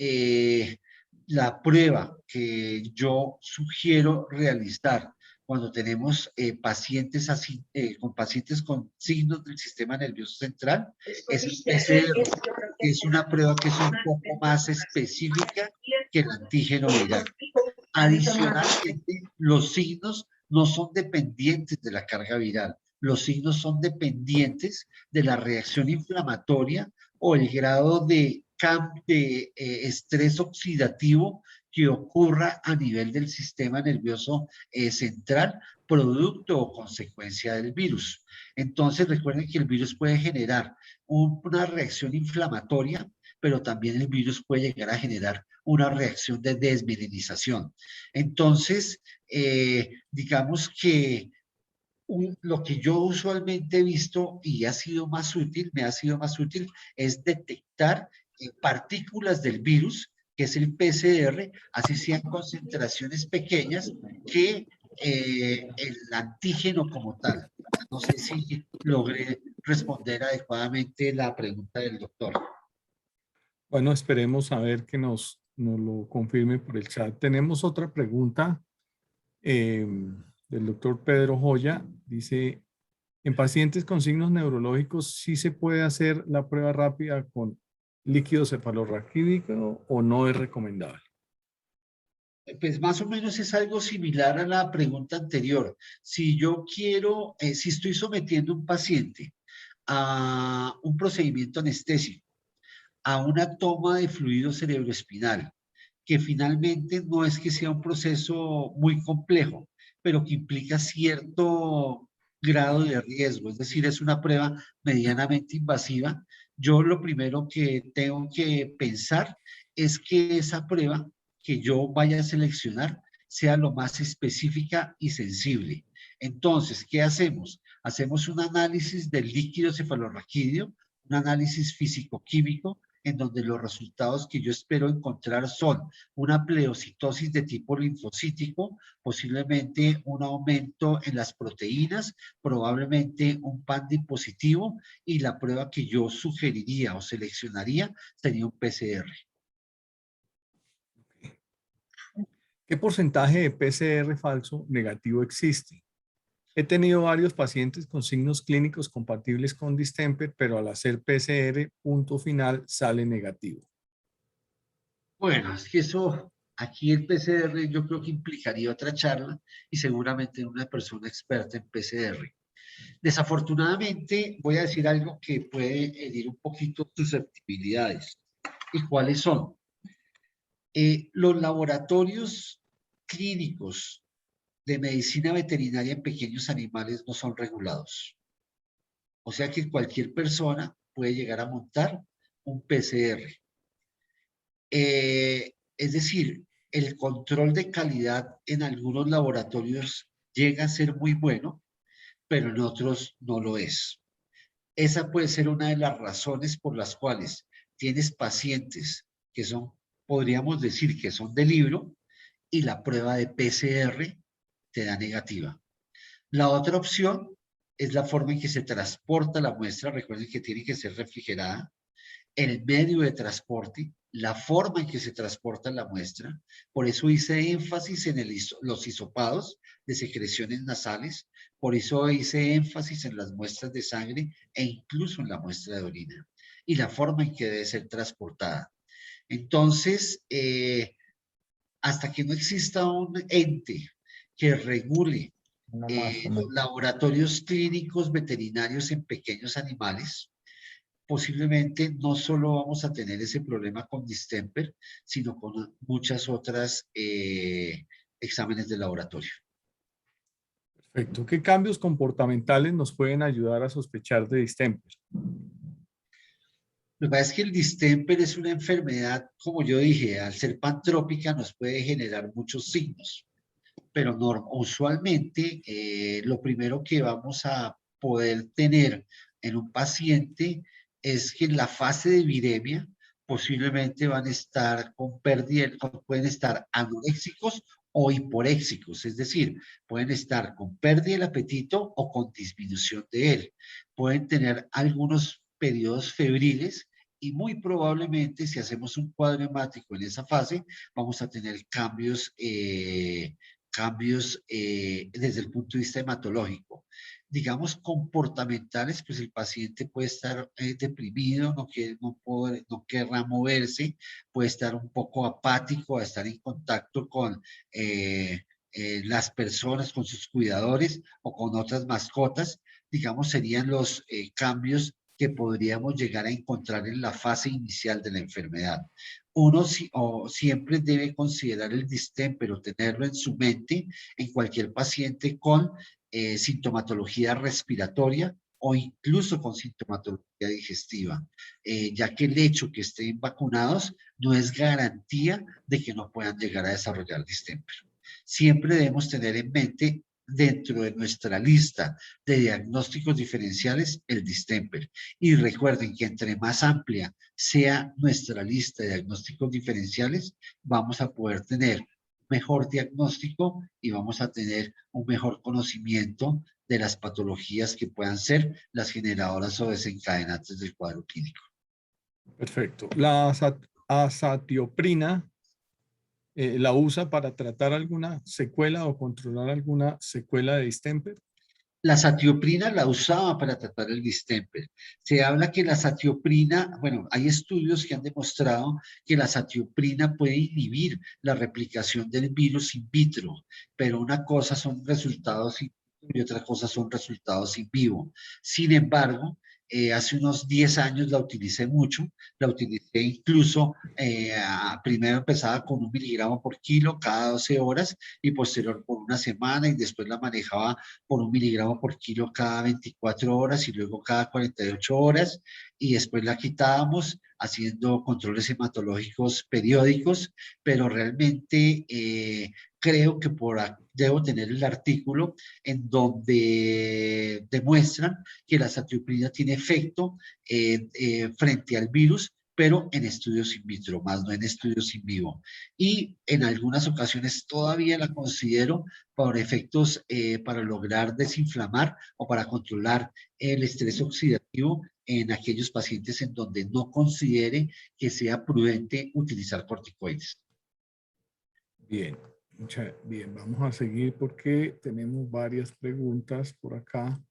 la prueba que yo sugiero realizar cuando tenemos pacientes así, con pacientes con signos del sistema nervioso central es el PCR, que es una prueba que es un poco más específica que el antígeno viral. Adicionalmente, los signos no son dependientes de la carga viral. Los signos son dependientes de la reacción inflamatoria o el grado de estrés oxidativo que ocurra a nivel del sistema nervioso central, producto o consecuencia del virus. Entonces, recuerden que el virus puede generar una reacción inflamatoria, pero también el virus puede llegar a generar una reacción de desmielinización. Entonces, digamos que lo que yo usualmente he visto y ha sido más útil, me ha sido más útil, es detectar partículas del virus, que es el PCR, así sean concentraciones pequeñas, que el antígeno como tal. No sé si logré responder adecuadamente la pregunta del doctor. Bueno, esperemos a ver que nos lo confirme por el chat. Tenemos otra pregunta del doctor Pedro Joya. Dice, en pacientes con signos neurológicos, ¿sí se puede hacer la prueba rápida con líquido cefalorraquídeo o no es recomendable? Pues más o menos es algo similar a la pregunta anterior. Si yo quiero, si estoy sometiendo a un paciente a un procedimiento anestésico, a una toma de fluido cerebroespinal, que finalmente no es que sea un proceso muy complejo, pero que implica cierto grado de riesgo, es decir, es una prueba medianamente invasiva. Yo lo primero que tengo que pensar es que esa prueba que yo vaya a seleccionar sea lo más específica y sensible. Entonces, ¿qué hacemos? Hacemos un análisis del líquido cefalorraquídeo, un análisis físico-químico, en donde los resultados que yo espero encontrar son una pleocitosis de tipo linfocítico, posiblemente un aumento en las proteínas, probablemente un PANDI positivo, y la prueba que yo sugeriría o seleccionaría sería un PCR. ¿Qué porcentaje de PCR falso negativo existe? He tenido varios pacientes con signos clínicos compatibles con distemper, pero al hacer PCR, punto final, sale negativo. Bueno, es que eso, aquí el PCR yo creo que implicaría otra charla y seguramente una persona experta en PCR. Desafortunadamente, voy a decir algo que puede herir un poquito susceptibilidades. ¿Y cuáles son? Los laboratorios clínicos de medicina veterinaria en pequeños animales no son regulados. O sea que cualquier persona puede llegar a montar un PCR. Es decir, el control de calidad en algunos laboratorios llega a ser muy bueno, pero en otros no lo es. Esa puede ser una de las razones por las cuales tienes pacientes que son, podríamos decir que son de libro, y la prueba de PCR te da negativa. La otra opción es la forma en que se transporta la muestra. Recuerden que tiene que ser refrigerada. El medio de transporte, la forma en que se transporta la muestra. Por eso hice énfasis en los hisopados de secreciones nasales. Por eso hice énfasis en las muestras de sangre e incluso en la muestra de orina. Y la forma en que debe ser transportada. Entonces, hasta que no exista un ente que regule los laboratorios clínicos veterinarios en pequeños animales, posiblemente no solo vamos a tener ese problema con distemper, sino con muchas otras exámenes de laboratorio. Perfecto. ¿Qué cambios comportamentales nos pueden ayudar a sospechar de distemper? Lo que pasa es que el distemper es una enfermedad, como yo dije, al ser pantrópica nos puede generar muchos signos, pero usualmente lo primero que vamos a poder tener en un paciente es que en la fase de viremia posiblemente van a estar con pérdida, pueden estar anoréxicos o hiporéxicos, es decir, pueden estar con pérdida del apetito o con disminución de él. Pueden tener algunos periodos febriles y muy probablemente si hacemos un cuadro hemático en esa fase, vamos a tener cambios desde el punto de vista hematológico. Digamos, comportamentales, pues el paciente puede estar deprimido, no querrá moverse, puede estar un poco apático, a estar en contacto con las personas, con sus cuidadores o con otras mascotas. Digamos, serían los cambios que podríamos llegar a encontrar en la fase inicial de la enfermedad. Uno siempre debe considerar el distemper o tenerlo en su mente en cualquier paciente con sintomatología respiratoria o incluso con sintomatología digestiva, ya que el hecho que estén vacunados no es garantía de que no puedan llegar a desarrollar distemper. Siempre debemos tener en mente dentro de nuestra lista de diagnósticos diferenciales el distemper. Y recuerden que entre más amplia sea nuestra lista de diagnósticos diferenciales, vamos a poder tener mejor diagnóstico y vamos a tener un mejor conocimiento de las patologías que puedan ser las generadoras o desencadenantes del cuadro clínico. Perfecto. La azatioprina la usa para tratar alguna secuela o controlar alguna secuela de distemper. La azatioprina la usaba para tratar el distemper. Se habla que la azatioprina, bueno, hay estudios que han demostrado que la azatioprina puede inhibir la replicación del virus in vitro, pero una cosa son resultados in vitro y otra cosa son resultados in vivo. Sin embargo, hace unos 10 años la utilicé mucho, la utilicé incluso, primero empezaba con 1 miligramo por kilo cada 12 horas y posterior por una semana y después la manejaba por 1 miligramo por kilo cada 24 horas y luego cada 48 horas y después la quitábamos haciendo controles hematológicos periódicos, pero realmente creo que debo tener el artículo en donde demuestran que la azatioprina tiene efecto frente al virus, pero en estudios in vitro, más no en estudios in vivo. Y en algunas ocasiones todavía la considero por efectos para lograr desinflamar o para controlar el estrés oxidativo en aquellos pacientes en donde no considere que sea prudente utilizar corticoides. Bien, bien, vamos a seguir porque tenemos varias preguntas por acá.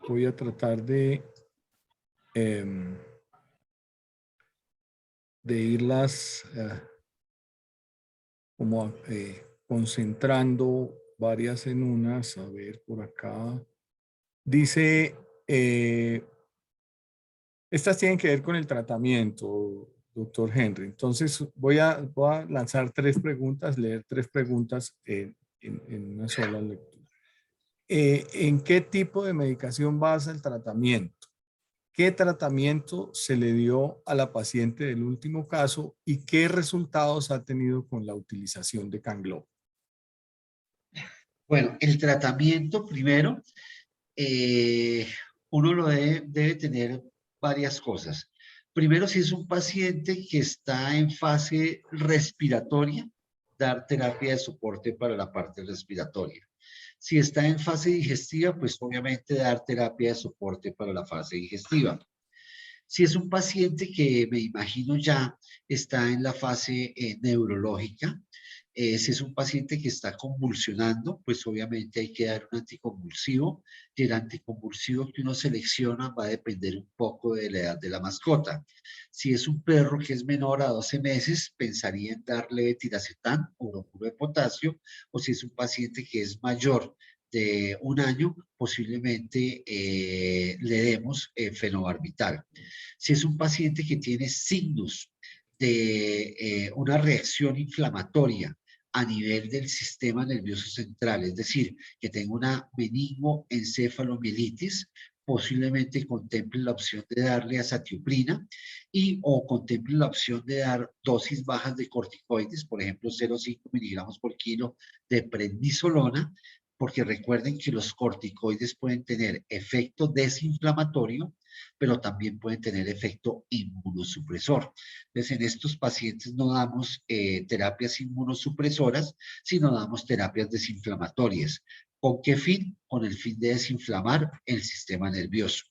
Voy a tratar de irlas como concentrando varias en unas. A ver, por acá. Dice, estas tienen que ver con el tratamiento, doctor Henry. Entonces voy a lanzar tres preguntas, leer tres preguntas en una sola lectura. ¿En qué tipo de medicación basa el tratamiento? ¿Qué tratamiento se le dio a la paciente del último caso y qué resultados ha tenido con la utilización de Canglo? Bueno, el tratamiento primero, uno lo debe tener varias cosas. Primero, si es un paciente que está en fase respiratoria, dar terapia de soporte para la parte respiratoria. Si está en fase digestiva, pues obviamente dar terapia de soporte para la fase digestiva. Si es un paciente que me imagino ya está en la fase neurológica, si es un paciente que está convulsionando, pues obviamente hay que dar un anticonvulsivo y el anticonvulsivo que uno selecciona va a depender un poco de la edad de la mascota. Si es un perro que es menor a 12 meses, pensaría en darle tiracetam o bromuro de potasio, o si es un paciente que es mayor de un año, posiblemente le demos fenobarbital. Si es un paciente que tiene signos de una reacción inflamatoria a nivel del sistema nervioso central, es decir, que tenga una meningoencefalomielitis, posiblemente contemple la opción de darle azatioprina y o contemple la opción de dar dosis bajas de corticoides, por ejemplo 0,5 miligramos por kilo de prednisolona, porque recuerden que los corticoides pueden tener efecto desinflamatorio, pero también pueden tener efecto inmunosupresor. Entonces, en estos pacientes no damos terapias inmunosupresoras, sino damos terapias desinflamatorias. ¿Con qué fin? Con el fin de desinflamar el sistema nervioso.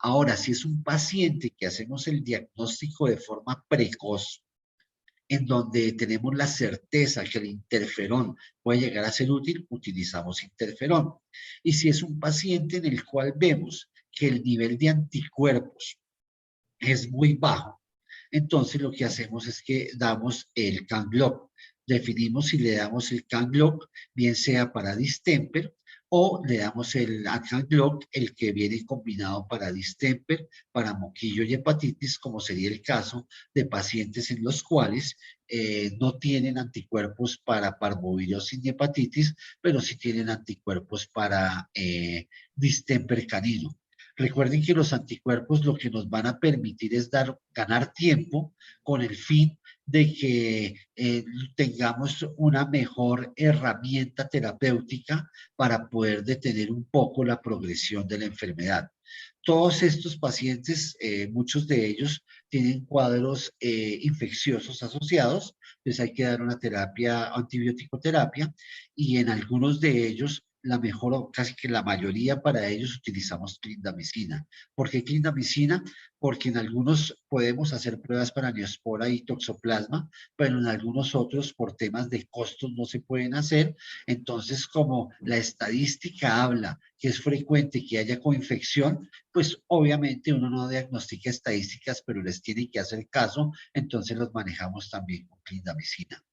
Ahora, si es un paciente que hacemos el diagnóstico de forma precoz, en donde tenemos la certeza que el interferón puede llegar a ser útil, utilizamos interferón. Y si es un paciente en el cual vemos que el nivel de anticuerpos es muy bajo, entonces lo que hacemos es que damos el Canglock. Definimos si le damos el Canglock, bien sea para distemper, o le damos el Canglock, el que viene combinado para distemper, para moquillo y hepatitis, como sería el caso de pacientes en los cuales no tienen anticuerpos para parvovirosis y hepatitis, pero sí tienen anticuerpos para distemper canino. Recuerden que los anticuerpos lo que nos van a permitir es ganar tiempo con el fin de que tengamos una mejor herramienta terapéutica para poder detener un poco la progresión de la enfermedad. Todos estos pacientes, muchos de ellos tienen cuadros infecciosos asociados, entonces hay que dar una terapia, antibiótico-terapia, y en algunos de ellos la mejor, o casi que la mayoría para ellos utilizamos clindamicina. ¿Por qué clindamicina? Porque en algunos podemos hacer pruebas para neospora y toxoplasma, pero en algunos otros por temas de costos no se pueden hacer. Entonces, como la estadística habla que es frecuente que haya coinfección, pues obviamente uno no diagnostica estadísticas, pero les tiene que hacer caso, entonces los manejamos también con clindamicina.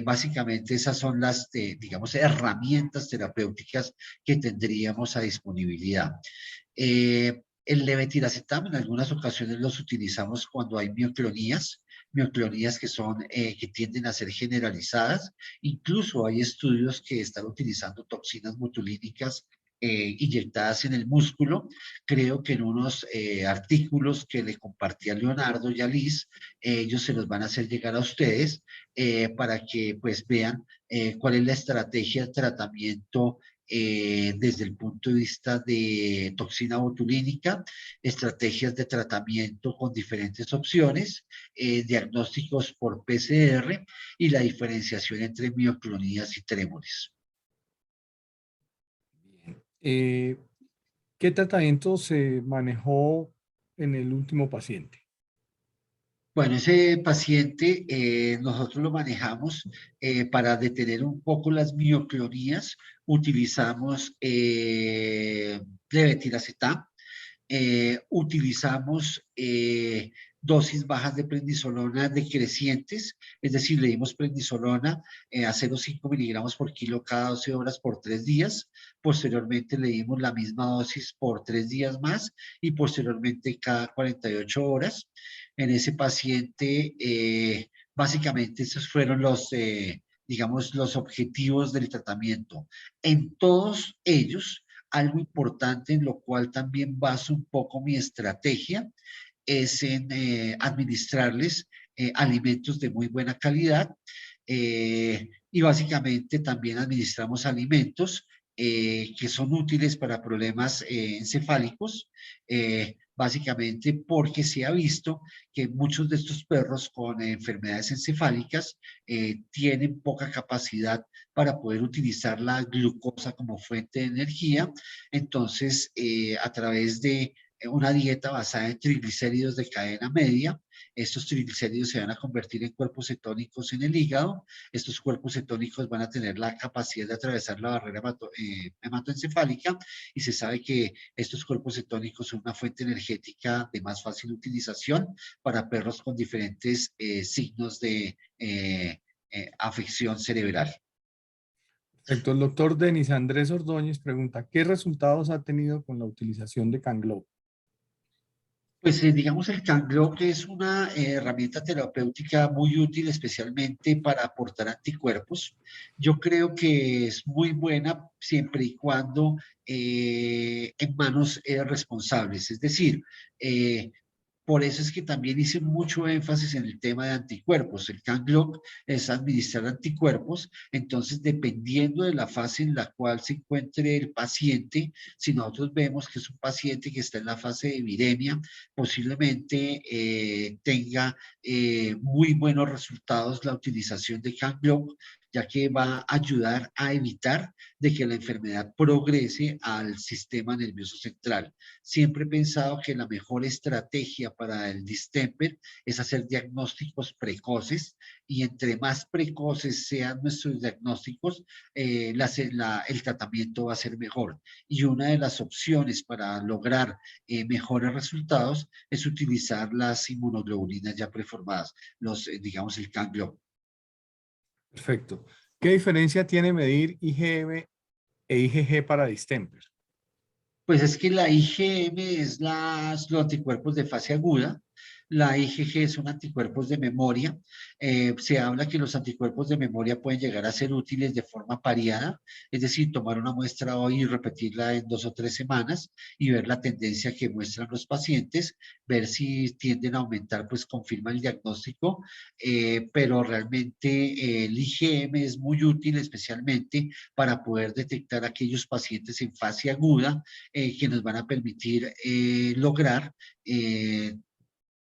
Básicamente esas son las, digamos, herramientas terapéuticas que tendríamos a disponibilidad. El levetiracetam en algunas ocasiones los utilizamos cuando hay mioclonías que son, que tienden a ser generalizadas. Incluso hay estudios que están utilizando toxinas botulínicas inyectadas en el músculo. Creo que en unos artículos que le compartí a Leonardo y a Liz, ellos se los van a hacer llegar a ustedes para que pues vean cuál es la estrategia de tratamiento desde el punto de vista de toxina botulínica, estrategias de tratamiento con diferentes opciones, diagnósticos por PCR y la diferenciación entre mioclonías y trémores. Bien. ¿Qué tratamiento se manejó en el último paciente? Bueno, ese paciente nosotros lo manejamos para detener un poco las mioclonías. Utilizamos levetiracetam, utilizamos dosis bajas de prednisolona decrecientes, es decir, le dimos prednisolona a 0,5 miligramos por kilo cada 12 horas por 3 días. Posteriormente le dimos la misma dosis por 3 días más y posteriormente cada 48 horas. En ese paciente, básicamente esos fueron los, digamos, los objetivos del tratamiento. En todos ellos, algo importante en lo cual también baso un poco mi estrategia es en administrarles alimentos de muy buena calidad y básicamente también administramos alimentos que son útiles para problemas encefálicos, básicamente porque se ha visto que muchos de estos perros con enfermedades encefálicas tienen poca capacidad para poder utilizar la glucosa como fuente de energía. Entonces, a través de una dieta basada en triglicéridos de cadena media, estos triglicéridos se van a convertir en cuerpos cetónicos en el hígado. Estos cuerpos cetónicos van a tener la capacidad de atravesar la barrera hematoencefálica y se sabe que estos cuerpos cetónicos son una fuente energética de más fácil utilización para perros con diferentes signos de afección cerebral. Perfecto. El doctor Denis Andrés Ordóñez pregunta, ¿qué resultados ha tenido con la utilización de Canglo? Pues digamos el Canglo que es una herramienta terapéutica muy útil, especialmente para aportar anticuerpos. Yo creo que es muy buena siempre y cuando en manos responsables. Es decir, por eso es que también hice mucho énfasis en el tema de anticuerpos. El CanGlock es administrar anticuerpos, entonces dependiendo de la fase en la cual se encuentre el paciente, si nosotros vemos que es un paciente que está en la fase de viremia, posiblemente tenga muy buenos resultados la utilización de CanGlock, ya que va a ayudar a evitar de que la enfermedad progrese al sistema nervioso central. Siempre he pensado que la mejor estrategia para el distemper es hacer diagnósticos precoces y entre más precoces sean nuestros diagnósticos, el tratamiento va a ser mejor. Y una de las opciones para lograr mejores resultados es utilizar las inmunoglobulinas ya preformadas, digamos el CanGlo. Perfecto. ¿Qué diferencia tiene medir IgM e IgG para distemper? Pues es que la IgM es los anticuerpos de fase aguda, la IgG son anticuerpos de memoria. Se habla que los anticuerpos de memoria pueden llegar a ser útiles de forma pareada, es decir, tomar una muestra hoy y repetirla en 2 o 3 semanas y ver la tendencia que muestran los pacientes, ver si tienden a aumentar, pues confirma el diagnóstico, pero realmente el IgM es muy útil especialmente para poder detectar aquellos pacientes en fase aguda que nos van a permitir lograr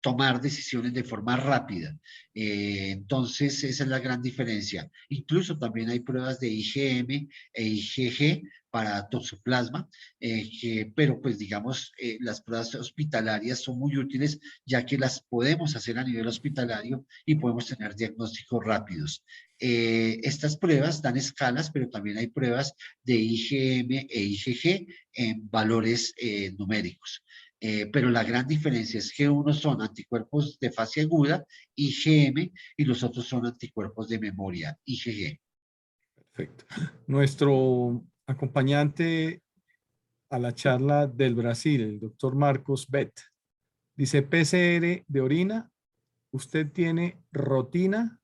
tomar decisiones de forma rápida. Entonces, esa es la gran diferencia. Incluso también hay pruebas de IgM e IgG para toxoplasma, pero pues digamos, las pruebas hospitalarias son muy útiles ya que las podemos hacer a nivel hospitalario y podemos tener diagnósticos rápidos. Estas pruebas dan escalas, pero también hay pruebas de IgM e IgG en valores numéricos. Pero la gran diferencia es que unos son anticuerpos de fase aguda, IgM, y los otros son anticuerpos de memoria, IgG. Perfecto. Nuestro acompañante a la charla del Brasil, el doctor Marcos Bet, dice PCR de orina, usted tiene rotina.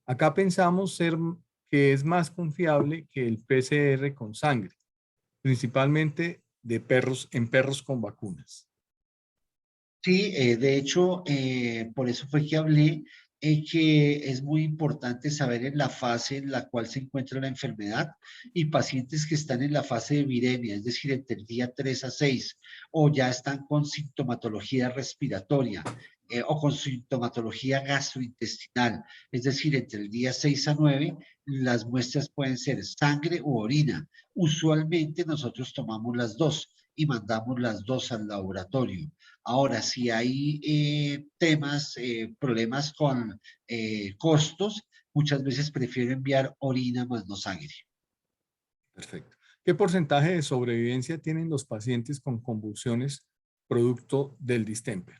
Acá pensamos que es más confiable que el PCR con sangre, principalmente en perros con vacunas. Sí, de hecho, por eso fue que hablé que es muy importante saber en la fase en la cual se encuentra la enfermedad y pacientes que están en la fase de viremia, es decir, entre el día 3 a 6, o ya están con sintomatología respiratoria o con sintomatología gastrointestinal, es decir, entre el día 6 a 9, las muestras pueden ser sangre u orina. Usualmente nosotros tomamos las dos y mandamos las dos al laboratorio. Ahora, si hay problemas con costos, muchas veces prefiero enviar orina más no sangre. Perfecto. ¿Qué porcentaje de sobrevivencia tienen los pacientes con convulsiones producto del distemper?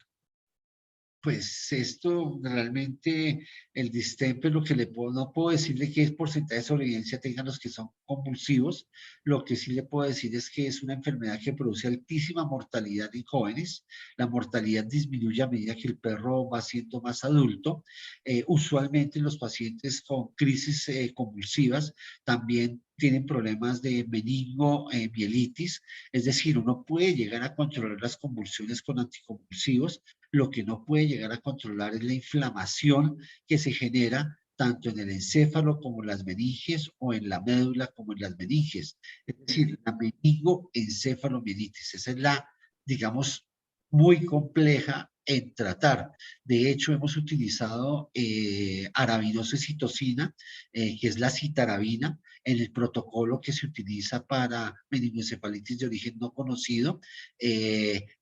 Pues esto realmente, el distemper, lo que no puedo decirle qué porcentaje de sobrevivencia tengan los que son convulsivos. Lo que sí le puedo decir es que es una enfermedad que produce altísima mortalidad en jóvenes. La mortalidad disminuye a medida que el perro va siendo más adulto. Usualmente los pacientes con crisis convulsivas también tienen problemas de meningo, mielitis, es decir, uno puede llegar a controlar las convulsiones con anticonvulsivos. Lo que no puede llegar a controlar es la inflamación que se genera tanto en el encéfalo como en las meninges o en la médula como en las meninges. Es decir, la meningoencefalomielitis. Esa es la, digamos, muy compleja en tratar. De hecho, hemos utilizado arabinosecitocina, que es la citarabina, en el protocolo que se utiliza para meningoencefalitis de origen no conocido,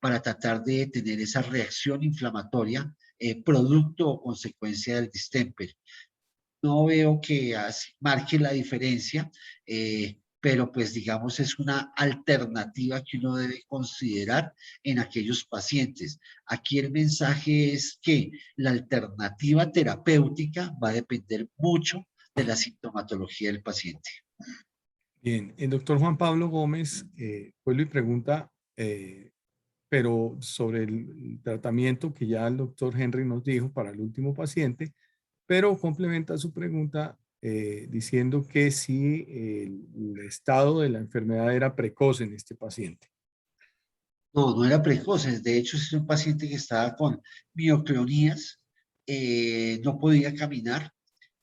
para tratar de tener esa reacción inflamatoria producto o consecuencia del distemper. No veo que marque la diferencia, pero pues digamos es una alternativa que uno debe considerar en aquellos pacientes. Aquí el mensaje es que la alternativa terapéutica va a depender mucho de la sintomatología del paciente. Bien, el doctor Juan Pablo Gómez vuelve y pregunta, pero sobre el tratamiento que ya el doctor Henry nos dijo para el último paciente, pero complementa su pregunta diciendo que si el estado de la enfermedad era precoz en este paciente. No, no era precoz. De hecho, es un paciente que estaba con mioclonías, no podía caminar.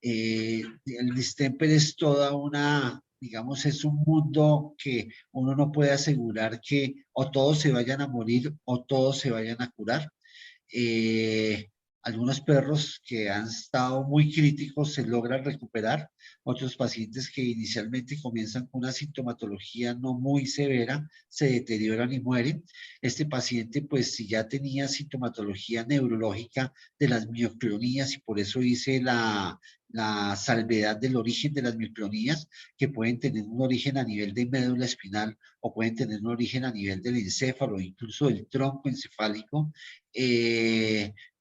El distemper es toda una, digamos, es un mundo que uno no puede asegurar que o todos se vayan a morir o todos se vayan a curar. Eh, Algunos perros que han estado muy críticos se logran recuperar, otros pacientes que inicialmente comienzan con una sintomatología no muy severa se deterioran y mueren. Este paciente, pues si ya tenía sintomatología neurológica de las mioclonías, y por eso hice la salvedad del origen de las mioclonías, que pueden tener un origen a nivel de médula espinal o pueden tener un origen a nivel del encéfalo, incluso del tronco encefálico,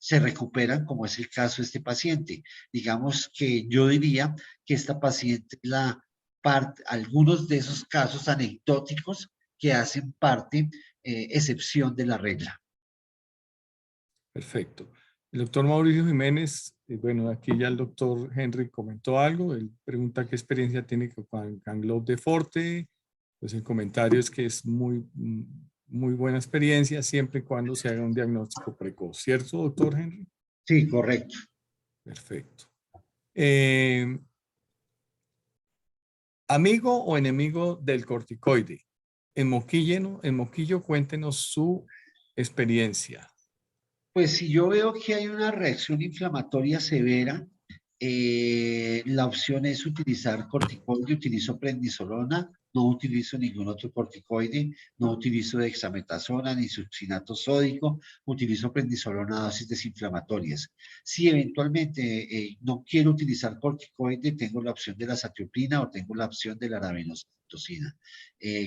se recuperan, como es el caso de este paciente. Digamos que yo diría que esta paciente es algunos de esos casos anecdóticos que hacen parte, excepción de la regla. Perfecto. El doctor Mauricio Jiménez, bueno, aquí ya el doctor Henry comentó algo, él pregunta qué experiencia tiene con el Gangliob de Forte, pues el comentario es que es muy buena experiencia siempre y cuando se haga un diagnóstico precoz, ¿cierto, doctor Henry? Sí, correcto. Perfecto. ¿Amigo o enemigo del corticoide? En Moquillo, cuéntenos su experiencia. Pues si yo veo que hay una reacción inflamatoria severa, la opción es utilizar corticoide. Utilizo prednisolona, no utilizo ningún otro corticoide, no utilizo dexametasona ni succinato sódico, utilizo prednisolona a dosis desinflamatorias. Si eventualmente no quiero utilizar corticoide, tengo la opción de la satioprina o tengo la opción de la arabinosecitocina.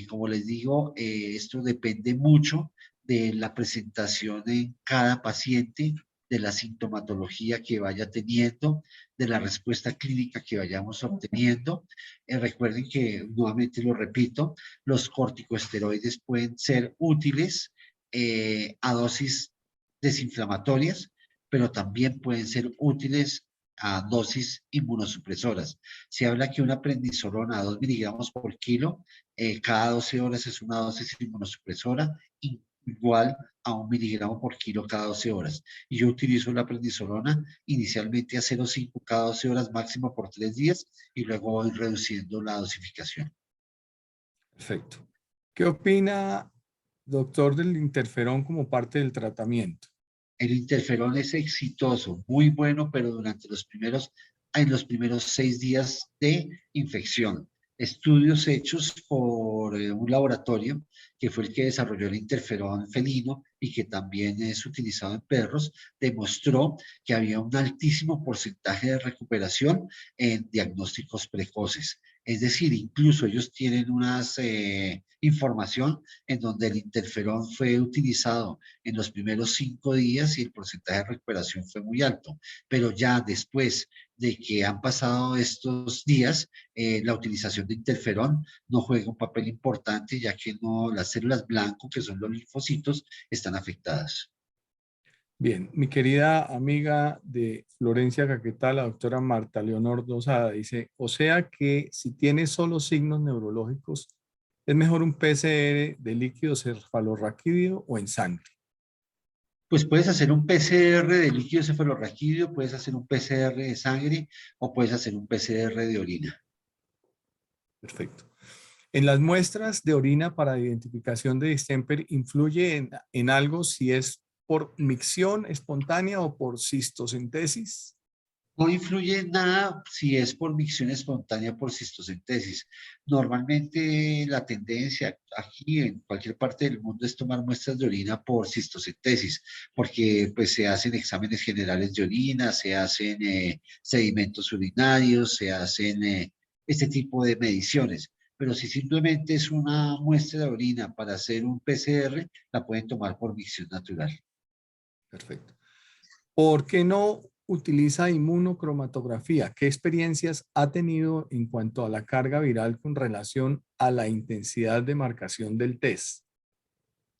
Como les digo, esto depende mucho de la presentación en cada paciente, de la sintomatología que vaya teniendo, de la respuesta clínica que vayamos obteniendo. Recuerden que, nuevamente lo repito, los corticosteroides pueden ser útiles a dosis desinflamatorias, pero también pueden ser útiles a dosis inmunosupresoras. Se habla que una prednisolona a 2 miligramos por kilo cada 12 horas es una dosis inmunosupresora. igual a 1 miligramo por kilo cada 12 horas. Y yo utilizo la prednisolona inicialmente a 0,5 cada 12 horas máximo por 3 días y luego voy reduciendo la dosificación. Perfecto. ¿Qué opina, doctor, del interferón como parte del tratamiento? El interferón es exitoso, muy bueno, pero en los primeros 6 días de infección. Estudios hechos por un laboratorio que fue el que desarrolló el interferón felino y que también es utilizado en perros, demostró que había un altísimo porcentaje de recuperación en diagnósticos precoces. Es decir, incluso ellos tienen unas información en donde el interferón fue utilizado en los primeros 5 días y el porcentaje de recuperación fue muy alto. Pero ya después de que han pasado estos días, la utilización de interferón no juega un papel importante, ya que no, las células blanco, que son los linfocitos, están afectadas. Bien, mi querida amiga de Florencia Caquetá, la doctora Marta Leonor Dosada, dice, o sea que si tiene solo signos neurológicos, ¿es mejor un PCR de líquido cefalorraquídeo o en sangre? Pues puedes hacer un PCR de líquido cefalorraquídeo, puedes hacer un PCR de sangre o puedes hacer un PCR de orina. Perfecto. En las muestras de orina para identificación de distemper, ¿influye en algo si es por micción espontánea o por cistocentesis? No influye en nada si es por micción espontánea por cistocentesis. Normalmente la tendencia aquí en cualquier parte del mundo es tomar muestras de orina por cistocentesis, porque pues se hacen exámenes generales de orina, se hacen sedimentos urinarios, se hacen este tipo de mediciones. Pero si simplemente es una muestra de orina para hacer un PCR, la pueden tomar por micción natural. Perfecto. ¿Por qué no utiliza inmunocromatografía? ¿Qué experiencias ha tenido en cuanto a la carga viral con relación a la intensidad de marcación del test?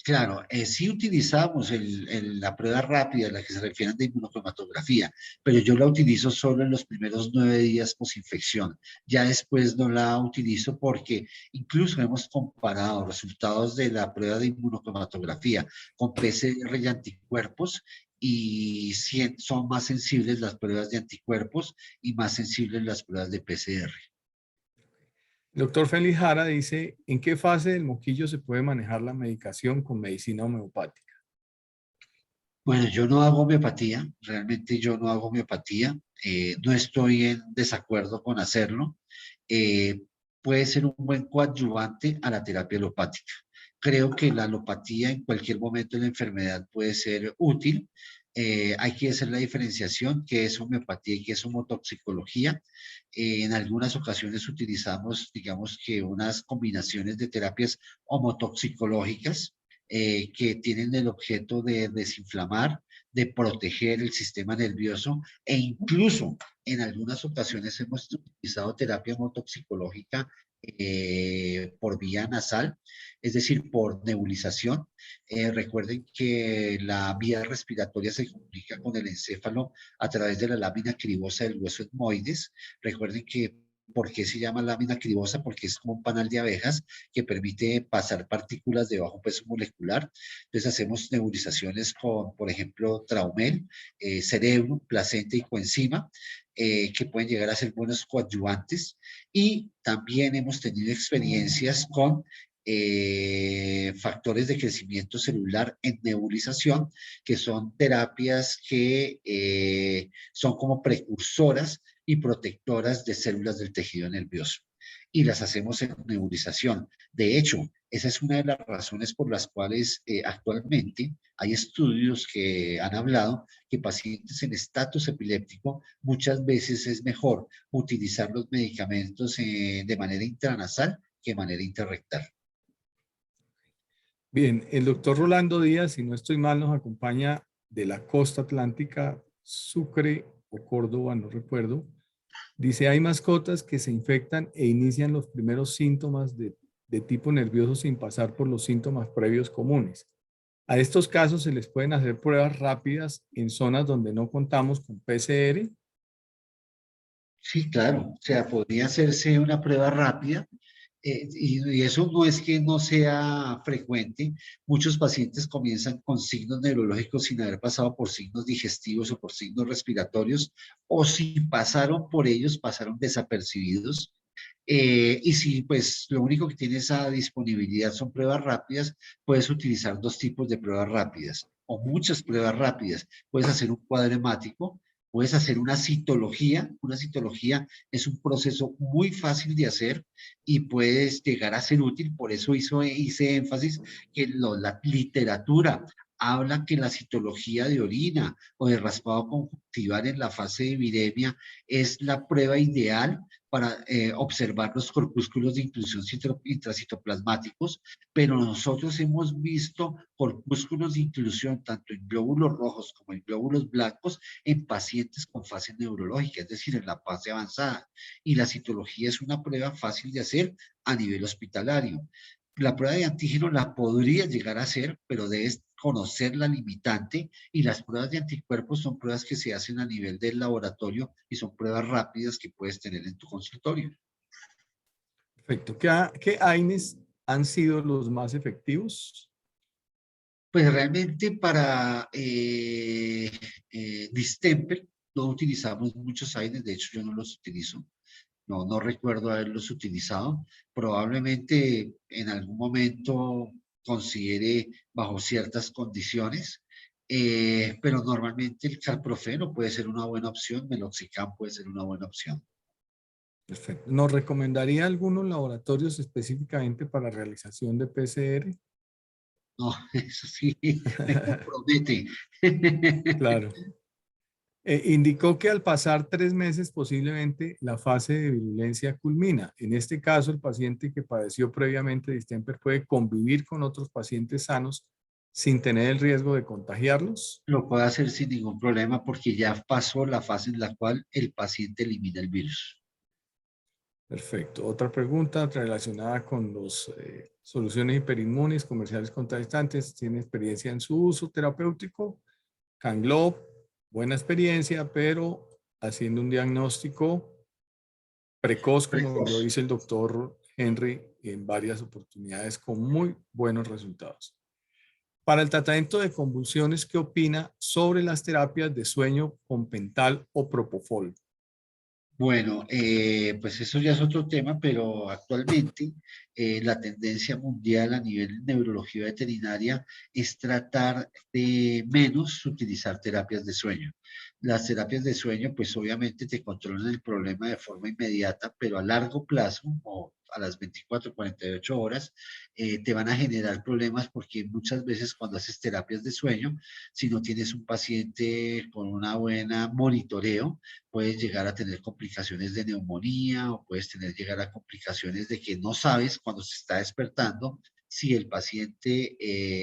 Claro, sí utilizamos la prueba rápida, la que se refieren de inmunocromatografía, pero yo la utilizo solo en los primeros 9 días posinfección. Ya después no la utilizo porque incluso hemos comparado resultados de la prueba de inmunocromatografía con PCR y anticuerpos y son más sensibles las pruebas de anticuerpos y más sensibles las pruebas de PCR. El doctor Félix Jara dice, ¿en qué fase del moquillo se puede manejar la medicación con medicina homeopática? Bueno, yo no hago homeopatía, realmente yo no hago homeopatía, no estoy en desacuerdo con hacerlo. Eh, Puede ser un buen coadyuvante a la terapia alopática. Creo que la alopatía en cualquier momento de la enfermedad puede ser útil. Hay que hacer la diferenciación, qué es homeopatía y qué es homotoxicología. En algunas ocasiones utilizamos, digamos que unas combinaciones de terapias homotoxicológicas que tienen el objeto de desinflamar, de proteger el sistema nervioso e incluso en algunas ocasiones hemos utilizado terapia homotoxicológica por vía nasal, es decir, por nebulización. Recuerden que la vía respiratoria se comunica con el encéfalo a través de la lámina cribosa del hueso etmoides. Recuerden que ¿por qué se llama lámina cribosa? Porque es como un panal de abejas que permite pasar partículas de bajo peso molecular. Entonces hacemos nebulizaciones con, por ejemplo, traumel, cerebro, placenta y coenzima, que pueden llegar a ser buenos coadyuvantes. Y también hemos tenido experiencias con factores de crecimiento celular en nebulización, que son terapias que son como precursoras y protectoras de células del tejido nervioso. Y las hacemos en nebulización. De hecho, esa es una de las razones por las cuales actualmente hay estudios que han hablado que pacientes en estatus epiléptico muchas veces es mejor utilizar los medicamentos de manera intranasal que de manera interrectal. Bien, el doctor Rolando Díaz, si no estoy mal, nos acompaña de la costa atlántica, Sucre o Córdoba, no recuerdo. Dice, hay mascotas que se infectan e inician los primeros síntomas de tipo nervioso sin pasar por los síntomas previos comunes. A estos casos se les pueden hacer pruebas rápidas en zonas donde no contamos con PCR. Sí, claro. O sea, podría hacerse una prueba rápida Y eso no es que no sea frecuente. Muchos pacientes comienzan con signos neurológicos sin haber pasado por signos digestivos o por signos respiratorios, o si pasaron por ellos, pasaron desapercibidos. Y si pues lo único que tienes a disponibilidad son pruebas rápidas, puedes utilizar dos tipos de pruebas rápidas o muchas pruebas rápidas. Puedes hacer un cuadro hemático, puedes hacer una citología. Una citología es un proceso muy fácil de hacer y puedes llegar a ser útil. Por eso hice énfasis que la literatura habla que la citología de orina o de raspado conjuntival en la fase de viremia es la prueba ideal para observar los corpúsculos de inclusión intracitoplasmáticos, pero nosotros hemos visto corpúsculos de inclusión tanto en glóbulos rojos como en glóbulos blancos en pacientes con fase neurológica, es decir, en la fase avanzada. Y la citología es una prueba fácil de hacer a nivel hospitalario. La prueba de antígeno la podría llegar a hacer, pero debes conocer la limitante, y las pruebas de anticuerpos son pruebas que se hacen a nivel del laboratorio y son pruebas rápidas que puedes tener en tu consultorio. Perfecto. ¿Qué AINES han sido los más efectivos? Pues realmente para distemper no utilizamos muchos AINES, de hecho yo no los utilizo. No recuerdo haberlos utilizado. Probablemente en algún momento considere bajo ciertas condiciones, pero normalmente el carprofeno puede ser una buena opción, meloxicam puede ser una buena opción. Perfecto. ¿Nos recomendaría algunos laboratorios específicamente para realización de PCR? No, eso sí, me compromete. Claro. Indicó que al pasar 3 meses posiblemente la fase de virulencia culmina. En este caso, el paciente que padeció previamente distemper puede convivir con otros pacientes sanos sin tener el riesgo de contagiarlos. Lo puede hacer sin ningún problema porque ya pasó la fase en la cual el paciente elimina el virus. Perfecto. Otra pregunta relacionada con las soluciones hiperinmunes comerciales contrastantes. ¿Tiene experiencia en su uso terapéutico? Canglob, buena experiencia, pero haciendo un diagnóstico precoz, como lo Precoz. dice el doctor Henry, en varias oportunidades con muy buenos resultados. Para el tratamiento de convulsiones, ¿qué opina sobre las terapias de sueño con pental o propofol? Bueno, pues eso ya es otro tema, pero actualmente la tendencia mundial a nivel de neurología veterinaria es tratar de menos utilizar terapias de sueño. Las terapias de sueño, pues obviamente te controlan el problema de forma inmediata, pero a largo plazo o a las 24, 48 horas, te van a generar problemas porque muchas veces cuando haces terapias de sueño, si no tienes un paciente con una buena monitoreo, puedes llegar a tener complicaciones de neumonía o puedes llegar a complicaciones de que no sabes cuando se está despertando si el paciente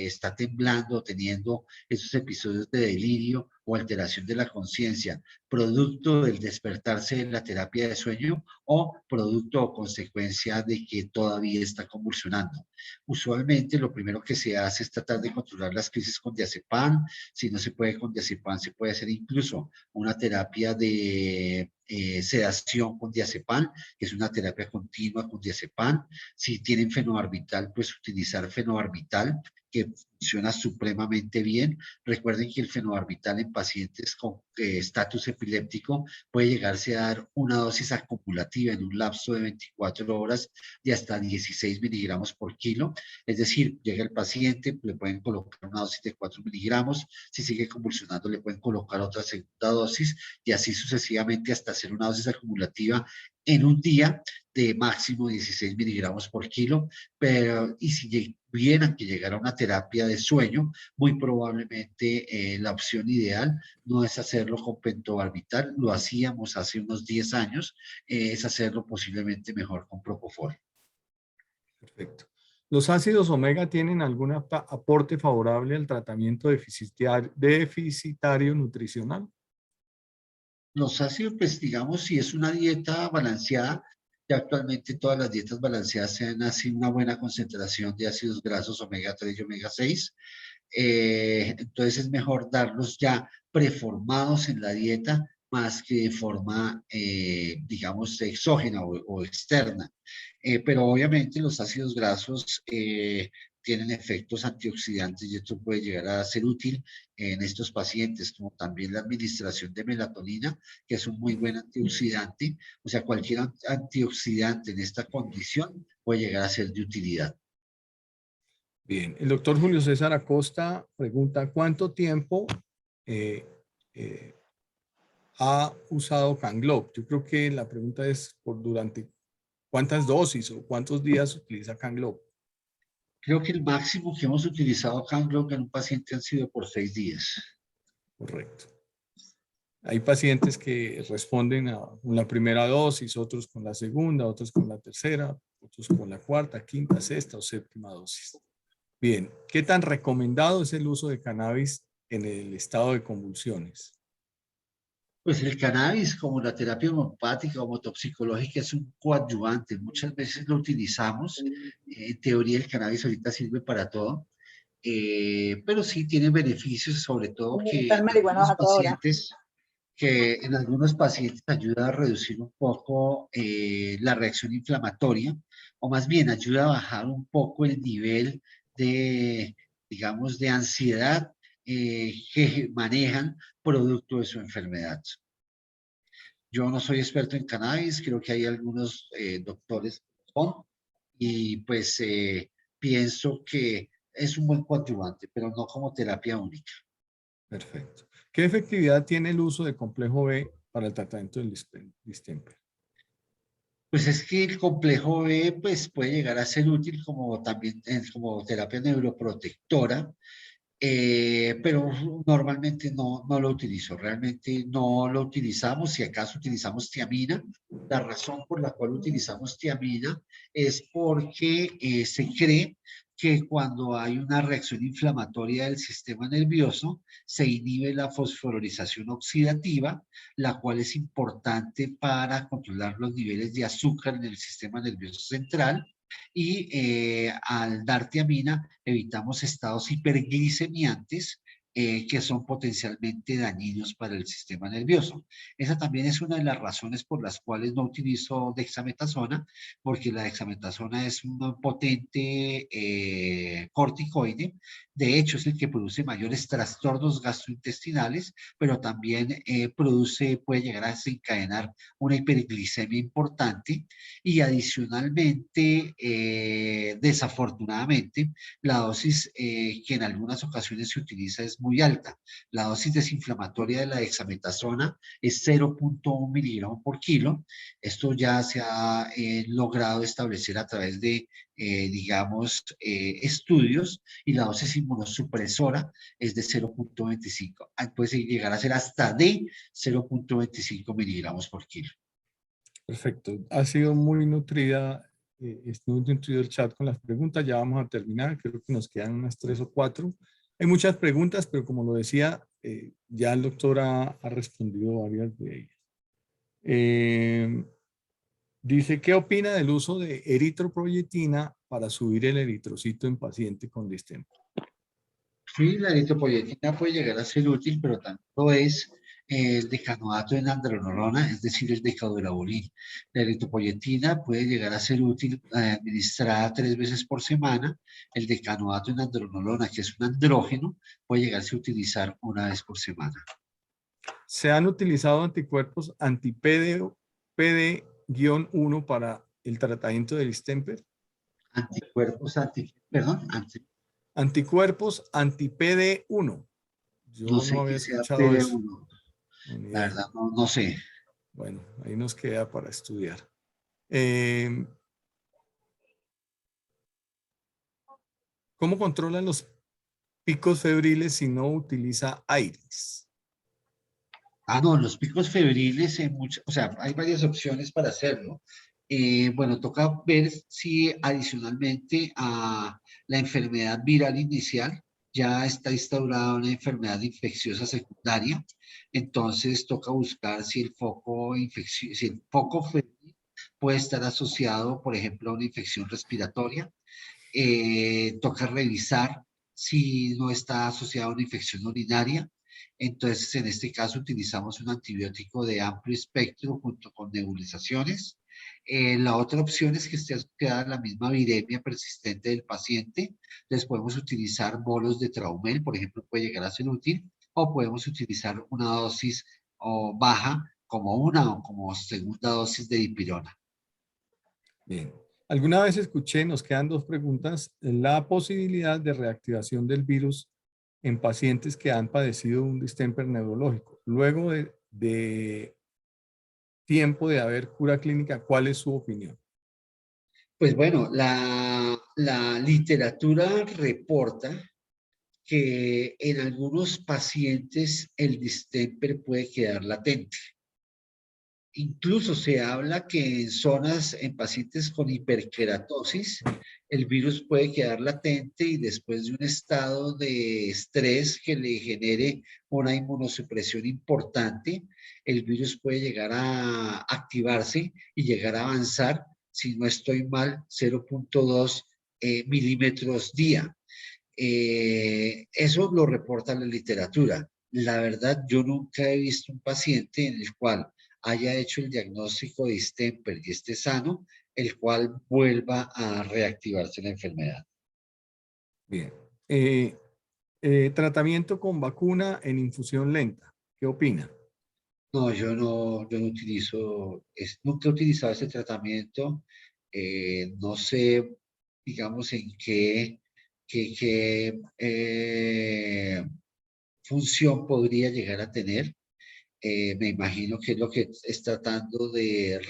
está temblando o teniendo esos episodios de delirio o alteración de la conciencia, producto del despertarse de la terapia de sueño o producto o consecuencia de que todavía está convulsionando. Usualmente lo primero que se hace es tratar de controlar las crisis con diazepam. Si no se puede con diazepam, se puede hacer incluso una terapia de sedación con diazepam, que es una terapia continua con diazepam. Si tienen fenobarbital, pues utilizar fenobarbital, que funciona supremamente bien. Recuerden que el fenobarbital en pacientes con estatus epiléptico puede llegarse a dar una dosis acumulativa en un lapso de 24 horas de hasta 16 miligramos por kilo. Es decir, llega el paciente, le pueden colocar una dosis de 4 miligramos, si sigue convulsionando le pueden colocar otra segunda dosis y así sucesivamente hasta hacer una dosis acumulativa en un día de máximo 16 miligramos por kilo. Pero, y si tuvieran que llegar a una terapia de sueño, muy probablemente la opción ideal no es hacerlo con pentobarbital, lo hacíamos hace unos 10 años, es hacerlo posiblemente mejor con propofol. Perfecto. ¿Los ácidos omega tienen algún aporte favorable al tratamiento deficitario nutricional? Los ácidos, pues digamos, si es una dieta balanceada, ya actualmente todas las dietas balanceadas se han así una buena concentración de ácidos grasos omega 3 y omega 6. Entonces es mejor darlos ya preformados en la dieta más que de forma, digamos, exógena o externa. pero obviamente los ácidos grasos tienen efectos antioxidantes y esto puede llegar a ser útil en estos pacientes, como también la administración de melatonina, que es un muy buen antioxidante. O sea, cualquier antioxidante en esta condición puede llegar a ser de utilidad. Bien, el doctor Julio César Acosta pregunta, ¿cuánto tiempo eh, eh, ha usado Canglob? Yo creo que la pregunta es por durante cuántas dosis o cuántos días utiliza Canglob. Creo que el máximo que hemos utilizado Canglob en un paciente han sido por 6 días. Correcto. Hay pacientes que responden a la primera dosis, otros con la segunda, otros con la tercera, otros con la cuarta, quinta, sexta o séptima dosis. Bien, ¿qué tan recomendado es el uso de cannabis en el estado de convulsiones? Pues el cannabis, como la terapia homeopática o homotoxicológica, es un coadyuvante. Muchas veces lo utilizamos. En teoría, el cannabis ahorita sirve para todo, pero sí tiene beneficios, sobre todo que en algunos pacientes ayuda a reducir un poco la reacción inflamatoria, o más bien ayuda a bajar un poco el nivel de, digamos, de ansiedad que manejan producto de su enfermedad. Yo no soy experto en cannabis, creo que hay algunos doctores que son, y pues pienso que es un buen coadyuvante, pero no como terapia única. Perfecto. ¿Qué efectividad tiene el uso de complejo B para el tratamiento del distemper? Pues es que el complejo B pues, puede llegar a ser útil como también como terapia neuroprotectora, pero normalmente no lo utilizo, realmente no lo utilizamos, si acaso utilizamos tiamina. La razón por la cual utilizamos tiamina es porque se cree que cuando hay una reacción inflamatoria del sistema nervioso, se inhibe la fosfororización oxidativa, la cual es importante para controlar los niveles de azúcar en el sistema nervioso central, y al dar tiamina evitamos estados hiperglicemiantes que son potencialmente dañinos para el sistema nervioso. Esa también es una de las razones por las cuales no utilizo dexametasona, porque la dexametasona es un potente corticoide. De hecho, es el que produce mayores trastornos gastrointestinales, pero también puede llegar a desencadenar una hiperglicemia importante, y adicionalmente, desafortunadamente, la dosis que en algunas ocasiones se utiliza es muy alta. La dosis desinflamatoria de la dexametasona es 0.1 miligramos por kilo. Esto ya se ha logrado establecer a través de, digamos, estudios, y la dosis inmunosupresora es de 0.25. Puede llegar a ser hasta de 0.25 miligramos por kilo. Perfecto. Ha sido muy nutrida, muy nutrido el chat con las preguntas. Ya vamos a terminar. Creo que nos quedan unas 3 o 4. Hay muchas preguntas, pero como lo decía, ya el doctor ha respondido varias de ellas. Dice, ¿qué opina del uso de eritroproyetina para subir el eritrocito en paciente con distemper? Sí, la eritropoyetina puede llegar a ser útil, pero también lo es el decanoato de nandrolona, es decir, el decadurabolín. La eritropoyetina puede llegar a ser útil administrada 3 veces por semana. El decanoato de nandrolona, que es un andrógeno, puede llegarse a utilizar 1 vez por semana. ¿Se han utilizado anticuerpos anti-PD-1 para el tratamiento del distemper? Anticuerpos, Anticuerpos anti-PD-1. no Yo no sé había qué sea escuchado eso. PD1, No, ni la idea. verdad no sé. Bueno, ahí nos queda para estudiar. ¿Cómo controlan los picos febriles si no utiliza aires? No, los picos febriles, o sea, hay varias opciones para hacerlo. Bueno, toca ver si adicionalmente a la enfermedad viral inicial ya está instaurada una enfermedad infecciosa secundaria. Entonces toca buscar si el foco febril puede estar asociado, por ejemplo, a una infección respiratoria. Toca revisar si no está asociado a una infección urinaria. Entonces, en este caso, utilizamos un antibiótico de amplio espectro junto con nebulizaciones. La otra opción es que esté asociada a la misma viremia persistente del paciente. Entonces podemos utilizar bolos de Traumel, por ejemplo, puede llegar a ser útil, o podemos utilizar una dosis o baja como una o como segunda dosis de dipirona. Bien. Alguna vez escuché, nos quedan dos preguntas, la posibilidad de reactivación del virus en pacientes que han padecido un distemper neurológico. Luego de tiempo de haber cura clínica, ¿cuál es su opinión? Pues bueno, la literatura reporta que en algunos pacientes el distemper puede quedar latente. Incluso se habla que en zonas, en pacientes con hiperkeratosis, el virus puede quedar latente y después de un estado de estrés que le genere una inmunosupresión importante, el virus puede llegar a activarse y llegar a avanzar, si no estoy mal, 0.2 milímetros día. Eso lo reporta la literatura. La verdad, yo nunca he visto un paciente en el cual haya hecho el diagnóstico de distemper y esté sano, el cual vuelva a reactivarse la enfermedad. Bien. Tratamiento con vacuna en infusión lenta. ¿Qué opina? No, yo no utilizo, nunca he utilizado ese tratamiento. No sé, digamos, en qué función podría llegar a tener. Me imagino que es lo que es tratando de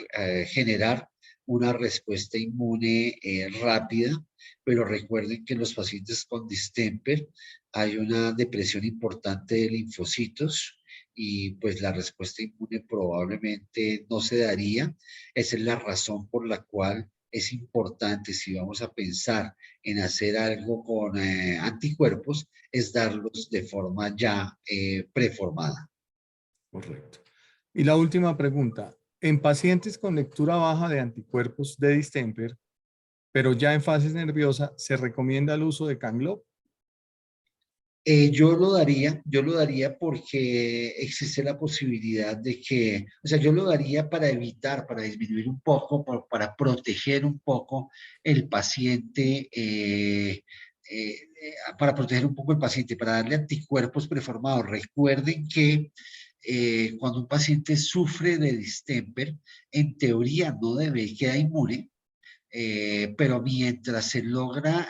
generar una respuesta inmune rápida, pero recuerden que en los pacientes con distemper hay una depresión importante de linfocitos y pues la respuesta inmune probablemente no se daría. Esa es la razón por la cual es importante, si vamos a pensar en hacer algo con anticuerpos, es darlos de forma ya preformada. Correcto. Y la última pregunta. En pacientes con lectura baja de anticuerpos de distemper, pero ya en fase nerviosa, ¿se recomienda el uso de Canglop? Yo lo daría porque existe la posibilidad de que, o sea, yo lo daría para evitar, para disminuir un poco, para proteger un poco el paciente, para proteger un poco el paciente, para darle anticuerpos preformados. Recuerden que cuando un paciente sufre de distemper, en teoría no debe quedar inmune, pero mientras se logra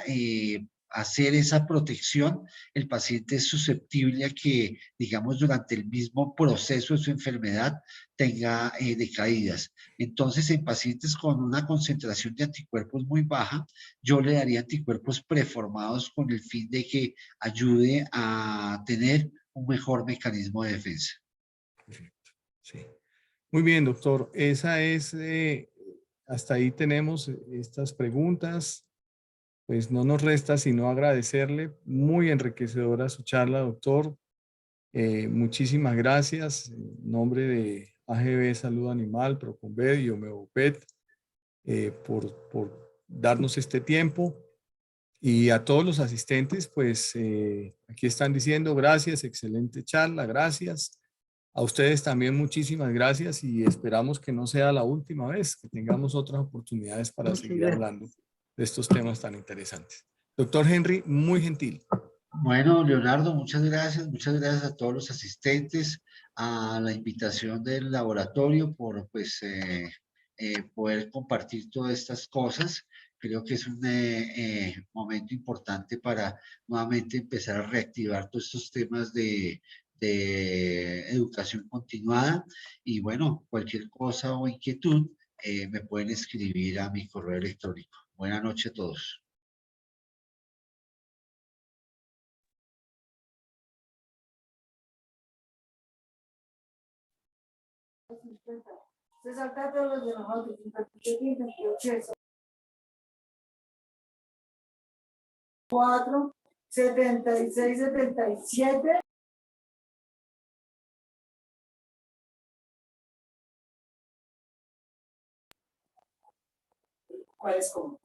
hacer esa protección, el paciente es susceptible a que, digamos, durante el mismo proceso de su enfermedad tenga decaídas. Entonces, en pacientes con una concentración de anticuerpos muy baja, yo le daría anticuerpos preformados con el fin de que ayude a tener un mejor mecanismo de defensa. Sí. Muy bien, doctor. Hasta ahí tenemos estas preguntas. Pues no nos resta sino agradecerle. Muy enriquecedora su charla, doctor. Muchísimas gracias. En nombre de AGB Salud Animal, Proconvet y Homeopet, por darnos este tiempo. Y a todos los asistentes, pues aquí están diciendo gracias, excelente charla, gracias. A ustedes también muchísimas gracias y esperamos que no sea la última vez, que tengamos otras oportunidades para seguir hablando de estos temas tan interesantes. Doctor Henry, muy gentil. Bueno, Leonardo, muchas gracias a todos los asistentes, a la invitación del laboratorio por pues, poder compartir todas estas cosas. Creo que es un momento importante para nuevamente empezar a reactivar todos estos temas de educación continuada. Y bueno, cualquier cosa o inquietud, me pueden escribir a mi correo electrónico. Buenas noches a todos. Se salta todos los de nosotros, 58, 4, 76, 77. ¿Cuál es cómo?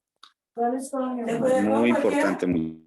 ¿Cuál es cómo? Muy importante, muy